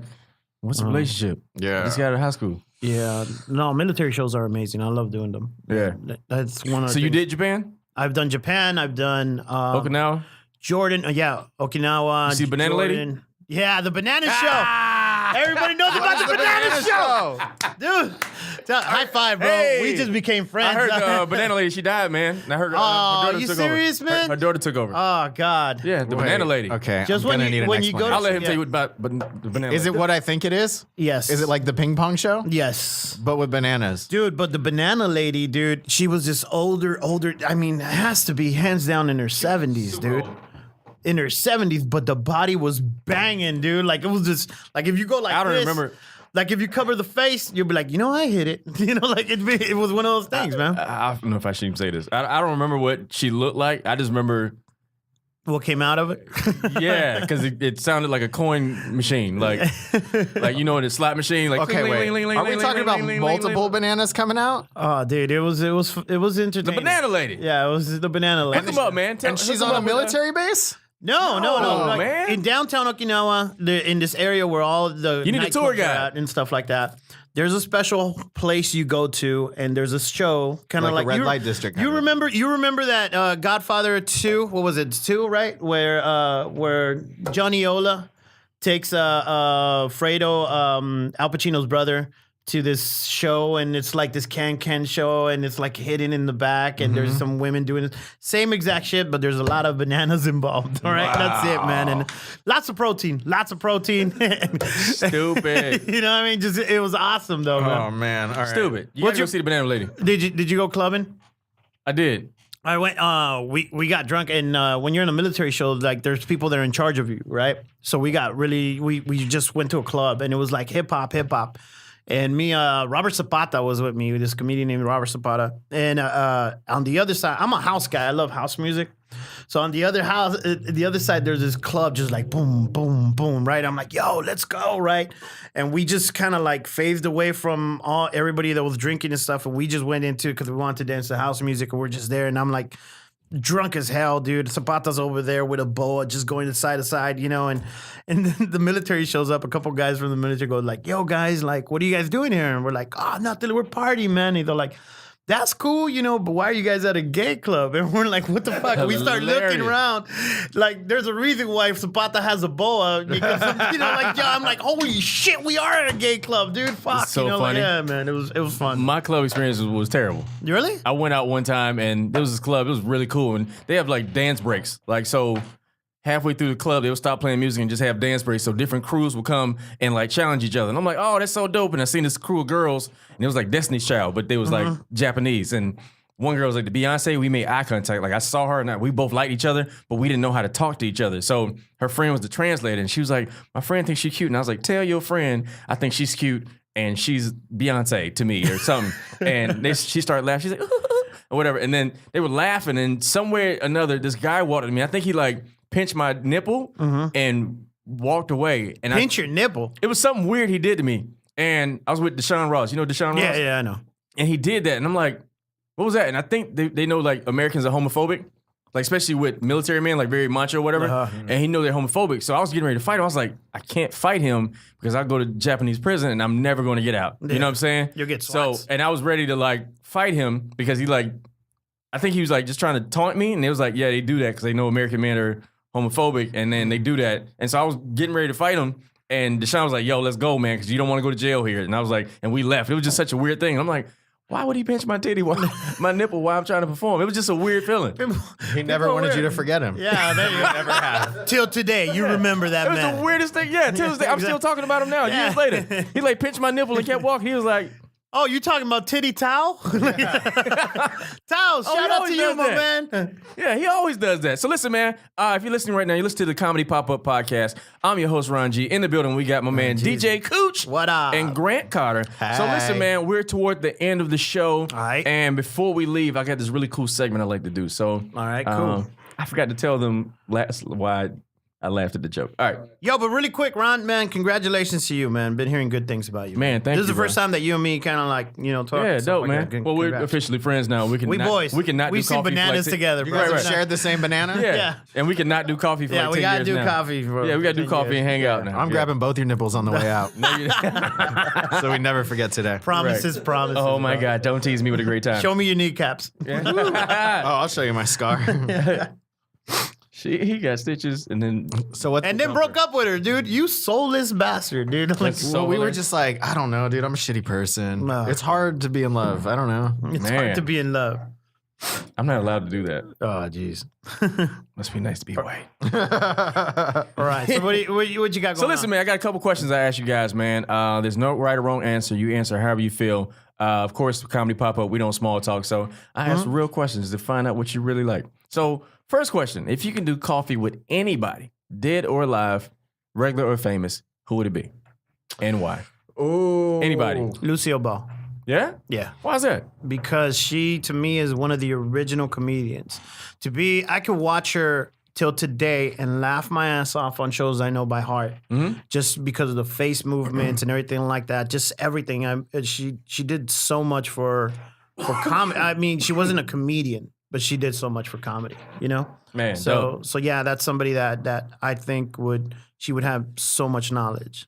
what's a relationship? Yeah. Just got out of high school. Yeah, no, military shows are amazing. I love doing them. Yeah. That's one of the So you things. did Japan? I've done Japan. I've done Okinawa? Jordan. Okinawa. You see Banana Lady? Jordan. Yeah, the Banana Show. Everybody knows about the Banana Show. Dude, high five, bro. Hey. We just became friends. I heard Banana Lady, she died, man. And I heard her daughter you took serious, over. man? Her daughter took over. Oh, God. Yeah, the Wait, Banana Lady. Okay. Just I'm when gonna you- need an when you go to- explanation. I'll let him Yeah. tell you about the Banana Is Lady. it what I think it is? Yes. Is it like the ping pong show? Yes. But with bananas. Dude, but the Banana Lady, dude, she was just older. I mean, it has to be hands down in her 70s, dude. In her 70s, but the body was banging, dude. Like, it was just, like, if you go like I don't this, remember. like, if you cover the face, you'll be like, I hit it. Like, it was one of those things, man. I don't know if I should even say this. I don't remember what she looked like. I just remember, What came out of it? yeah, because it sounded like a coin machine. Like the slot machine. Like, Okay, wait. Are we talking about multiple bananas coming out? Oh, dude, it was entertaining. The Banana Lady. Yeah, it was the Banana Lady. Look them up, man. And she's on a military base? No. Like, man. in downtown Okinawa, in this area where all the You need a tour nightclubs are guide. at and stuff like that, there's a special place you go to, and there's a show, kind of Like like a red light district You kind of. remember that Godfather 2? What was it? 2, right? Where Johnny Ola takes Fredo, Al Pacino's brother, to this show, and it's like this can show, and it's like hidden in the back, and there's some women doing it. Same exact shit, but there's a lot of bananas involved. All right, that's it, man, and lots of protein. Stupid. You know what I mean? Just it was awesome though, Oh, man. man. All right. Stupid. You What's gotta go your- see the Banana Lady. Did you go clubbing? I did. I went. We got drunk, and when you're in a military show, like there's people that are in charge of you, right? So we got really. We just went to a club, and it was like hip hop. And me, Robert Zapata was with me, this comedian named Robert Zapata. And on the other side, I'm a house guy. I love house music. So on the other side, there's this club just like boom, boom, boom, right? I'm like, yo, let's go, right? And we just kind of like phased away from everybody that was drinking and stuff. And we just went into, because we wanted to dance to house music, and we're just there. And I'm like, drunk as hell, dude. Zapata's over there with a boa, just going side to side, and then the military shows up. A couple guys from the military go like, yo, guys, like, what are you guys doing here? And we're like, oh, nothing, we're partying, man. And they're like, that's cool, but why are you guys at a gay club? And we're like, what the fuck? We start looking Hilarious. around. Like, there's a reason why Zapata has a boa. Because, I'm like, holy shit, we are at a gay club, dude. Fuck. It's so like, funny. yeah, man, it was fun. My club experience was terrible. You really? I went out one time and there was this club. It was really cool. And they have like dance breaks. Like, so halfway through the club, they would stop playing music and just have dance breaks. So different crews would come and like challenge each other. And I'm like, oh, that's so dope. And I seen this crew of girls and it was like Destiny's Child, but they was like Japanese. And one girl was like, the Beyonce, we made eye contact. Like I saw her and we both liked each other, but we didn't know how to talk to each other. So her friend was the translator and she was like, my friend thinks she's cute. And I was like, tell your friend, I think she's cute and she's Beyonce to me or something. And she started laughing. She's like, or whatever. And then they were laughing and somewhere or another, this guy walked at me. I think he like pinched my nipple and walked away. And Pinch your nipple. it was something weird he did to me. And I was with Deshaun Ross. You know Deshaun Ross? Yeah, I know. And he did that. And I'm like, what was that? And I think they know like Americans are homophobic. Like especially with military men, like very macho or whatever. And he know they're homophobic. So I was getting ready to fight him. I was like, I can't fight him because I'll go to Japanese prison and I'm never going to get out. You know what I'm saying? You'll get So, swats. and I was ready to like fight him because he like, I think he was like just trying to taunt me. And it was like, yeah, they do that because they know American men are homophobic. And then they do that. And so I was getting ready to fight him. And Deshaun was like, yo, let's go, man, because you don't want to go to jail here. And I was like, and we left. It was just such a weird thing. I'm like, why would he pinch my titty, my nipple while I'm trying to perform? It was just a weird feeling. He never wanted you to forget him. Yeah, there you never have. Till today, you remember that It was man. the weirdest thing. Yeah, till this day, I'm still talking about him now. Yeah. Years later, he like pinched my nipple and kept walking. He was like, Oh, you talking about Titty Towel? Towel, shout out always to you, does my that. man. yeah, he always does that. So listen, man, if you're listening right now, you listen to the Comedy Pop-Up Podcast. I'm your host, Ron G. In the building, we got my man, DJ Cooch. What up? And Grant Cotter. So Hey. listen, man, we're toward the end of the show. All right. And before we leave, I got this really cool segment I like to do. So, All right, cool. I forgot to tell them why I laughed at the joke. All right. Yo, but really quick, Ron, man, congratulations to you, man. Been hearing good things about you. Man, thank This is you, the first bro. time that you and me kind of like, talk. Yeah, stuff dope, like man. that. Well, we're Congrats. officially friends now. We boys. We cannot We've do seen coffee for bananas like together, You bro. guys Right, have right. shared the same banana? Yeah. Yeah. And we cannot do coffee for Yeah, like we 10 gotta years do now. coffee. For Yeah, we gotta do 10 coffee years. and hang out now. I'm grabbing both your nipples on the way out. No, you- So we never forget today. Promises, promises. Oh my bro. God! Don't tease me with a great time. Show me your kneecaps. Oh, I'll show you my scar. He got stitches, and then So what? And then broke up with her, dude. You soulless bastard, dude. Like, That's So we were hilarious. just like, I don't know, dude. I'm a shitty person. No. It's hard to be in love. I don't know. it's Man. hard to be in love. I'm not allowed to do that. Oh, jeez. Must be nice to be white. All right. So what you got going So listen, on? man, I got a couple questions I ask you guys, man. There's no right or wrong answer. You answer however you feel. Of course, Comedy Pop-Up, we don't small talk. So I ask real questions to find out what you really like. So first question, if you can do coffee with anybody, dead or alive, regular or famous, who would it be? And why? Ooh. Anybody. Lucille Ball. Yeah? Yeah. Why is that? Because she, to me, is one of the original comedians. I could watch her till today and laugh my ass off on shows I know by heart, just because of the face movements and everything like that. Just everything. She did so much for comedy. I mean, she wasn't a comedian, but she did so much for comedy. Man, So yeah, that's somebody that I think she would have so much knowledge.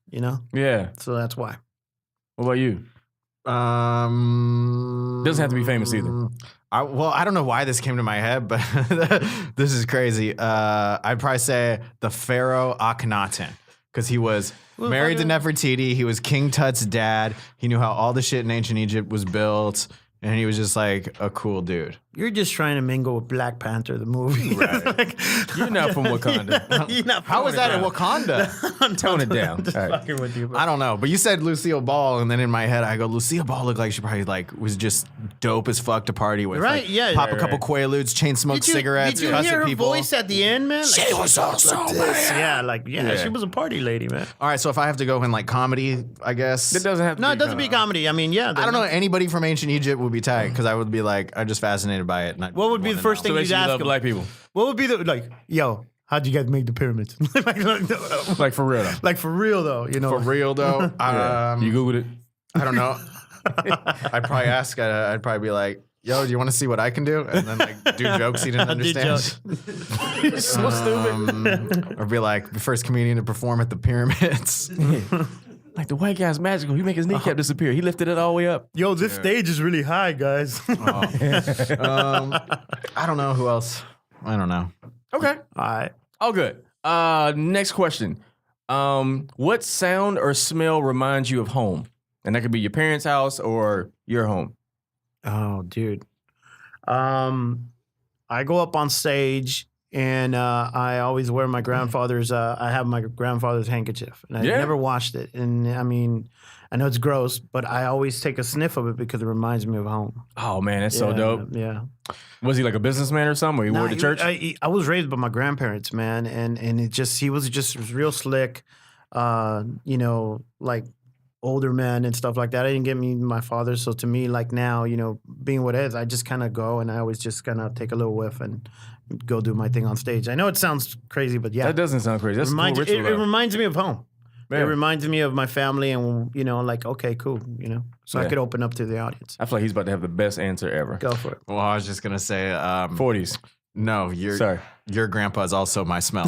Yeah. So that's why. What about you? Doesn't have to be famous either. I don't know why this came to my head, but this is crazy. I'd probably say the Pharaoh Akhenaten, because he was married to Nefertiti. He was King Tut's dad. He knew how all the shit in ancient Egypt was built, and he was just like a cool dude. You're just trying to mingle with Black Panther, the movie. Right. You're not from Wakanda. You're not How was that in in Wakanda? Tone it down. All right. fucking with you, bro. I don't know, but you said Lucille Ball, and then in my head I go, Lucille Ball looked like she probably was just dope as fuck to party with. Right, Like, yeah. Pop Right, a couple Quaaludes, chain smoke cigarettes, Did you cuss hear at her people. voice at the end, man? Like, She was also yeah, Yeah. she was a party lady, man. All right, so if I have to go in like comedy, I guess It doesn't have to No, be it doesn't be comedy. I mean, yeah. I don't know. Anybody from ancient Egypt would be tight because I would be like, I'm just fascinated by it. And I'd What would be wanna the first know. thing So you'd basically, you ask love him? black people. What would be yo, how'd you guys make the pyramids? Like for real though. Like for real though, For real though, You Googled it. I don't know. I'd probably ask. I'd probably be like, "Yo, do you want to see what I can do?" And then like do jokes he didn't Do understand. jokes. You're so stupid. Or be like the first comedian to perform at the pyramids. Like the white guy's magical. He make his kneecap disappear. He lifted it all the way up. Yo, this stage is really high, guys. I don't know who else. I don't know. Okay. All right. Oh, good. Next question. What sound or smell reminds you of home? And that could be your parents' house or your home. Oh, dude. I go up on stage and I always wear my grandfather's. I have my grandfather's handkerchief, and I Yeah. never washed it. And I mean, I know it's gross, but I always take a sniff of it because it reminds me of home. Oh man, that's so Yeah, dope. Yeah. Was he like a businessman or something? Or he Nah, wore the church? I was raised by my grandparents, man, and he was just real slick, like older man and stuff like that. I didn't get me my father, so to me, like now, being what it is, I just kind of go and I always just kind of take a little whiff and go do my thing on stage. I know it sounds crazy, but yeah, That doesn't sound crazy. That's a cool it ritual. though. reminds me of home. Yeah. It reminds me of my family, and like okay, cool, so I Yeah. could open up to the audience. I feel like he's about to have the best answer ever. Go for it. Well, I was just gonna say, 40s. No, your grandpa's also my smell.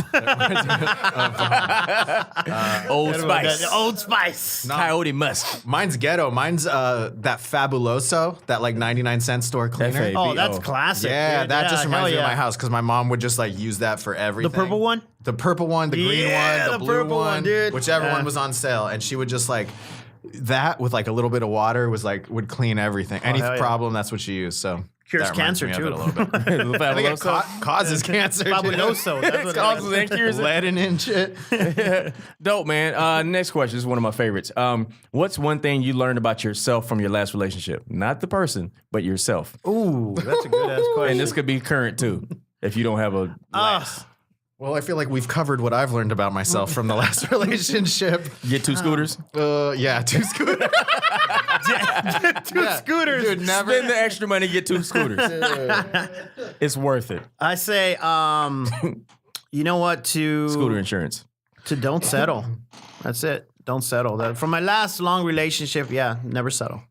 Old Spice. Old Spice. Coyote Musk. Mine's ghetto. Mine's that Fabuloso, that like 99-cent store cleaner. F.A.B. Oh, that's classic. Yeah, dude. that just hell reminds me of yeah. my house because my mom would just like use that for everything. The purple one? The purple one, the green Yeah, one, the the blue purple one, dude. whichever Yeah. one was on sale, and she would just like that with like a little bit of water would clean everything. Any hell yeah. problem, that's what she used. So Cures that reminds cancer, me of too. it a little bit. I think it causes cancer. too. Fabuloso. That's what Causes and cures it. Lead and shit. Dope, man. Next question is one of my favorites. What's one thing you learned about yourself from your last relationship? Not the person, but yourself. Ooh, that's a good ass question. And this could be current too, if you don't have a last. Well, I feel like we've covered what I've learned about myself from the last relationship. Get 2 scooters. Yeah, 2 scooters. Two scooters. Dude, never. Spend the extra money, get 2 scooters. It's worth it. I say, you know what? Scooter insurance. To don't settle. That's it. Don't settle. From my last long relationship, never settle.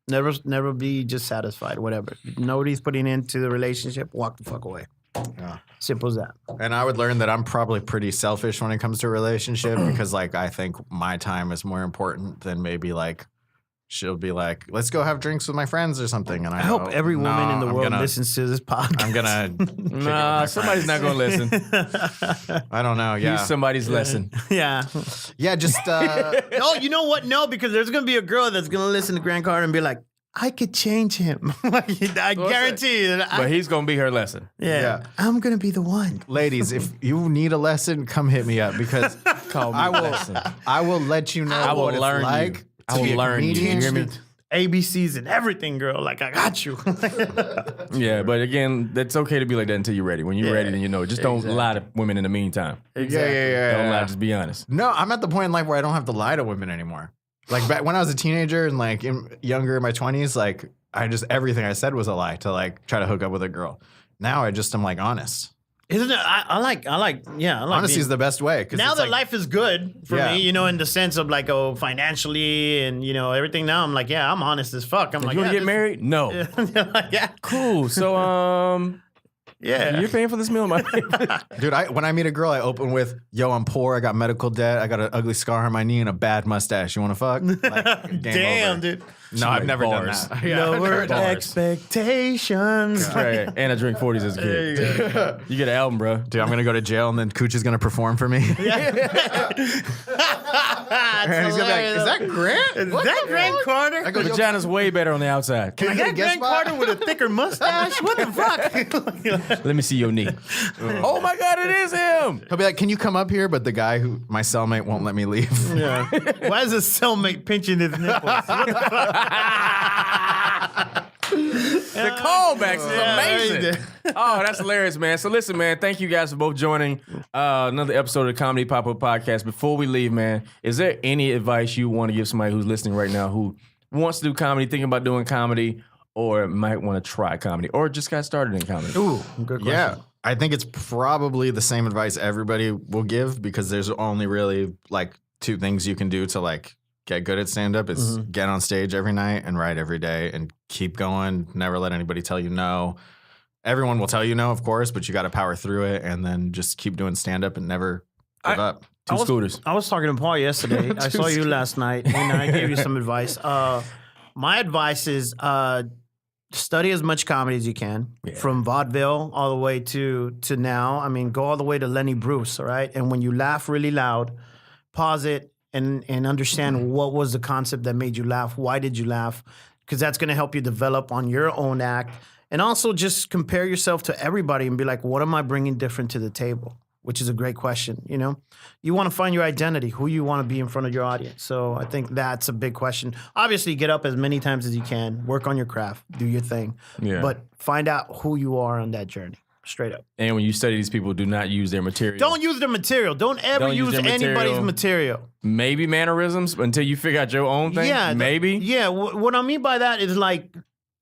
Never be just satisfied. Whatever. Nobody's putting into the relationship. Walk the fuck away. Yeah. Simple as that. And I would learn that I'm probably pretty selfish when it comes to a relationship because, like, I think my time is more important than maybe, like, she'll be like, let's go have drinks with my friends or something. And I hope go, every woman "No, in the I'm world gonna- listens to this podcast. I'm going to. Nah, somebody's not going to listen. I don't know. Yeah. Use somebody's lesson. Yeah. Yeah, just. Oh, you know what? No, because there's going to be a girl that's going to listen to Grant Cotter and be like, I could change him. I guarantee you. But he's going to be her lesson. Yeah. I'm going to be the one. Ladies, if you need a lesson, come hit me up because Call me I will. lesson. I will let you know I will what learn it's like. you. I will learn you. You hear me? ABCs and everything, girl. Like, I got you. Yeah, but again, that's okay to be like that until you're ready. When you're ready, then you know. Just don't lie to women in the meantime. Don't lie, just be honest. No, I'm at the point in life where I don't have to lie to women anymore. Like back when I was a teenager and like younger in my 20s, like everything I said was a lie to like try to hook up with a girl. Now I just am like honest. Isn't it? I like Honesty is the best way. Now that life is good for Yeah. me, you know, in the sense of like, financially and, you know, everything now, I'm like, yeah, I'm honest as fuck. I'm like, You want to get married? No. yeah. Cool. So, Yeah. you're paying for this meal, my Dude, when I meet a girl, I open with, yo, I'm poor, I got medical debt, I got an ugly scar on my knee and a bad mustache. You want to fuck? Like, game Damn, over. dude. No, I've never bars. done that. Yeah, I've Lower never done that. expectations. Right. And I drink 40s as a kid. You get an album, bro. Dude, I'm gonna go to jail and then Cooch is gonna perform for me. And he's gonna be like, is that Grant? Is that Grant Carter? I go, yo, Vagina's way better on the outside. can I Is get a that guest Grant spot? Carter with a thicker mustache? What the fuck? Let me see your knee. Oh my God, it is him. He'll be like, can you come up here? But the guy my cellmate won't let me leave. Yeah. Why is his cellmate pinching his nipples? The callbacks is amazing. Oh, that's hilarious, man. So listen, man, thank you guys for both joining another episode of the Comedy Pop-Up Podcast. Before we leave, man, is there any advice you want to give somebody who's listening right now who wants to do comedy, thinking about doing comedy, or might want to try comedy, or just got started in comedy? Ooh, good question. Yeah. I think it's probably the same advice everybody will give because there's only really like 2 things you can do to like get good at stand-up. It's get on stage every night and write every day and keep going. Never let anybody tell you no. Everyone will tell you no, of course, but you got to power through it and then just keep doing stand-up and never give up. Two scooters. I was talking to Paul yesterday. I saw you last night, and I gave you some advice. My advice is study as much comedy as you can, from vaudeville all the way to now. I mean, go all the way to Lenny Bruce, all right? And when you laugh really loud, pause it and understand what was the concept that made you laugh. Why did you laugh? Because that's going to help you develop on your own act. And also just compare yourself to everybody and be like, what am I bringing different to the table? Which is a great question, you know? You want to find your identity, who you want to be in front of your audience. So I think that's a big question. Obviously, get up as many times as you can, work on your craft, do your thing. Yeah. But find out who you are on that journey, straight up. And when you study these people, do not use their material. Don't use the material. Don't ever Don't use use their anybody's material. material. Maybe mannerisms until you figure out your own thing. Yeah. Maybe. Yeah. What I mean by that is like,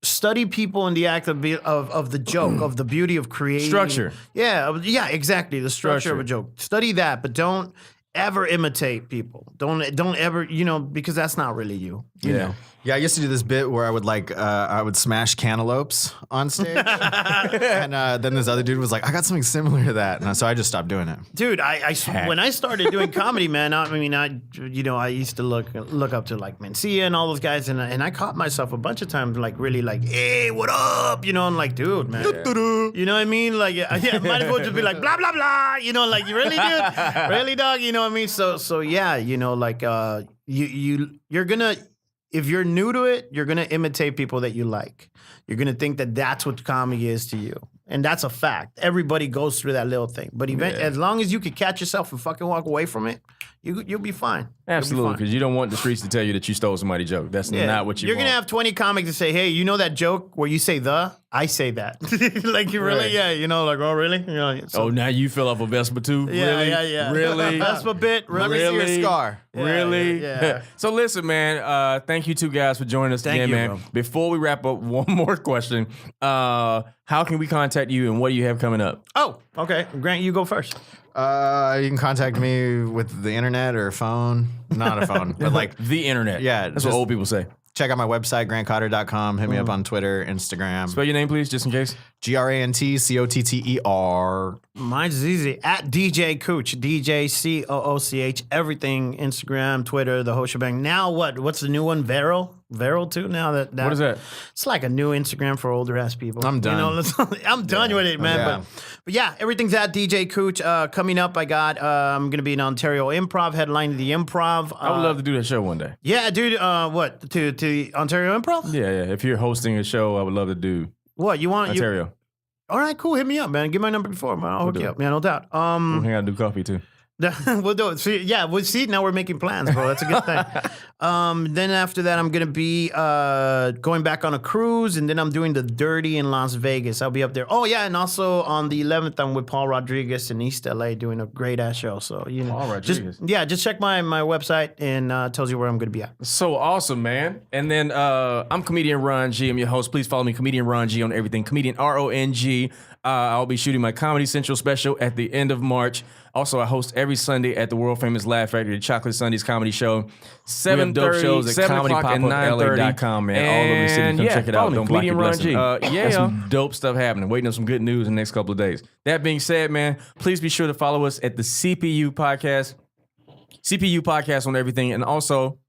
study people in the act of the joke, of the beauty of creating. Structure. Yeah, exactly. The structure of a joke. Study that, but don't ever imitate people. Don't ever, because that's not really you. You know. Yeah, I used to do this bit where I would smash cantaloupes on stage, and then this other dude was like, "I got something similar to that," and so I just stopped doing it. Dude, when I started doing comedy, man, I used to look up to like Mencia and all those guys, and I caught myself a bunch of times like really like, "Hey, what up?" And like, dude, man, you know what I mean? Like, yeah, might as well just be like, blah blah blah, like, you really, dude, really, dog, you know what I mean? So yeah, like, you're gonna. If you're new to it, you're going to imitate people that you like. You're going to think that that's what comedy is to you. And that's a fact. Everybody goes through that little thing. But as long as you can catch yourself and fucking walk away from it, you'll be fine. Absolutely, because you don't want the streets to tell you that you stole somebody's joke. That's not what You're want. going to have 20 comics to say, hey, you know that joke where you say the? I say that. Like, you really? Right. Yeah, like, oh, really? Now you fell off a Vespa too? Yeah, really? yeah. Really? Vespa bit? Let me see your scar. Really? Yeah. So listen, man, thank you two guys for joining us again, you, man. bro. Before we wrap up, one more question. How can we contact you and what do you have coming up? Oh, okay. Grant, you go first. You can contact me with the internet or phone. Not a phone, but like The internet. Yeah, That's what just- old people say. check out my website, grantcotter.com. Hit me up on Twitter, Instagram. Spell your name, please, just in case. GrantCotter. Mine's easy. At DJ Cooch. DJ Cooch. Everything. Instagram, Twitter, the whole shebang. Now what? What's the new one? Vero too? Now that What is that? It's like a new Instagram for older ass people. I'm done. I'm done with it, man. Yeah. But yeah, everything's at DJ Cooch. Coming up, I'm gonna be in Ontario Improv, headlining the Improv. I would love to do that show one day. Yeah, dude. What to Ontario Improv? Yeah. If you're hosting a show, I would love to do What you want? Ontario. All right, cool. Hit me up, man. Give my number before, man. I'll hook you up, man. No doubt. We'll hang out and do coffee too. We'll do it. See, now we're making plans, bro. That's a good thing. Then after that, I'm going to be going back on a cruise, and then I'm doing the Dirty in Las Vegas. I'll be up there. Oh, yeah, and also on the 11th, I'm with Paul Rodriguez in East LA doing a great-ass show. So, Paul Rodriguez. Just check my website and tells you where I'm going to be at. So awesome, man. And then I'm Comedian Ron G. I'm your host. Please follow me, Comedian Ron G, on everything. Comedian RONG. I'll be shooting my Comedy Central special at the end of March. Also, I host every Sunday at the world famous Laugh Factory, the Chocolate Sundays comedy show. 7:30, dope shows at 7 o'clock and comedypopupla.com, man. All over the city. Come check it out. Don't block your blessing. There's some dope stuff happening. Waiting on some good news in the next couple of days. That being said, man, please be sure to follow us at the CPU Podcast. CPU Podcast on everything. And also,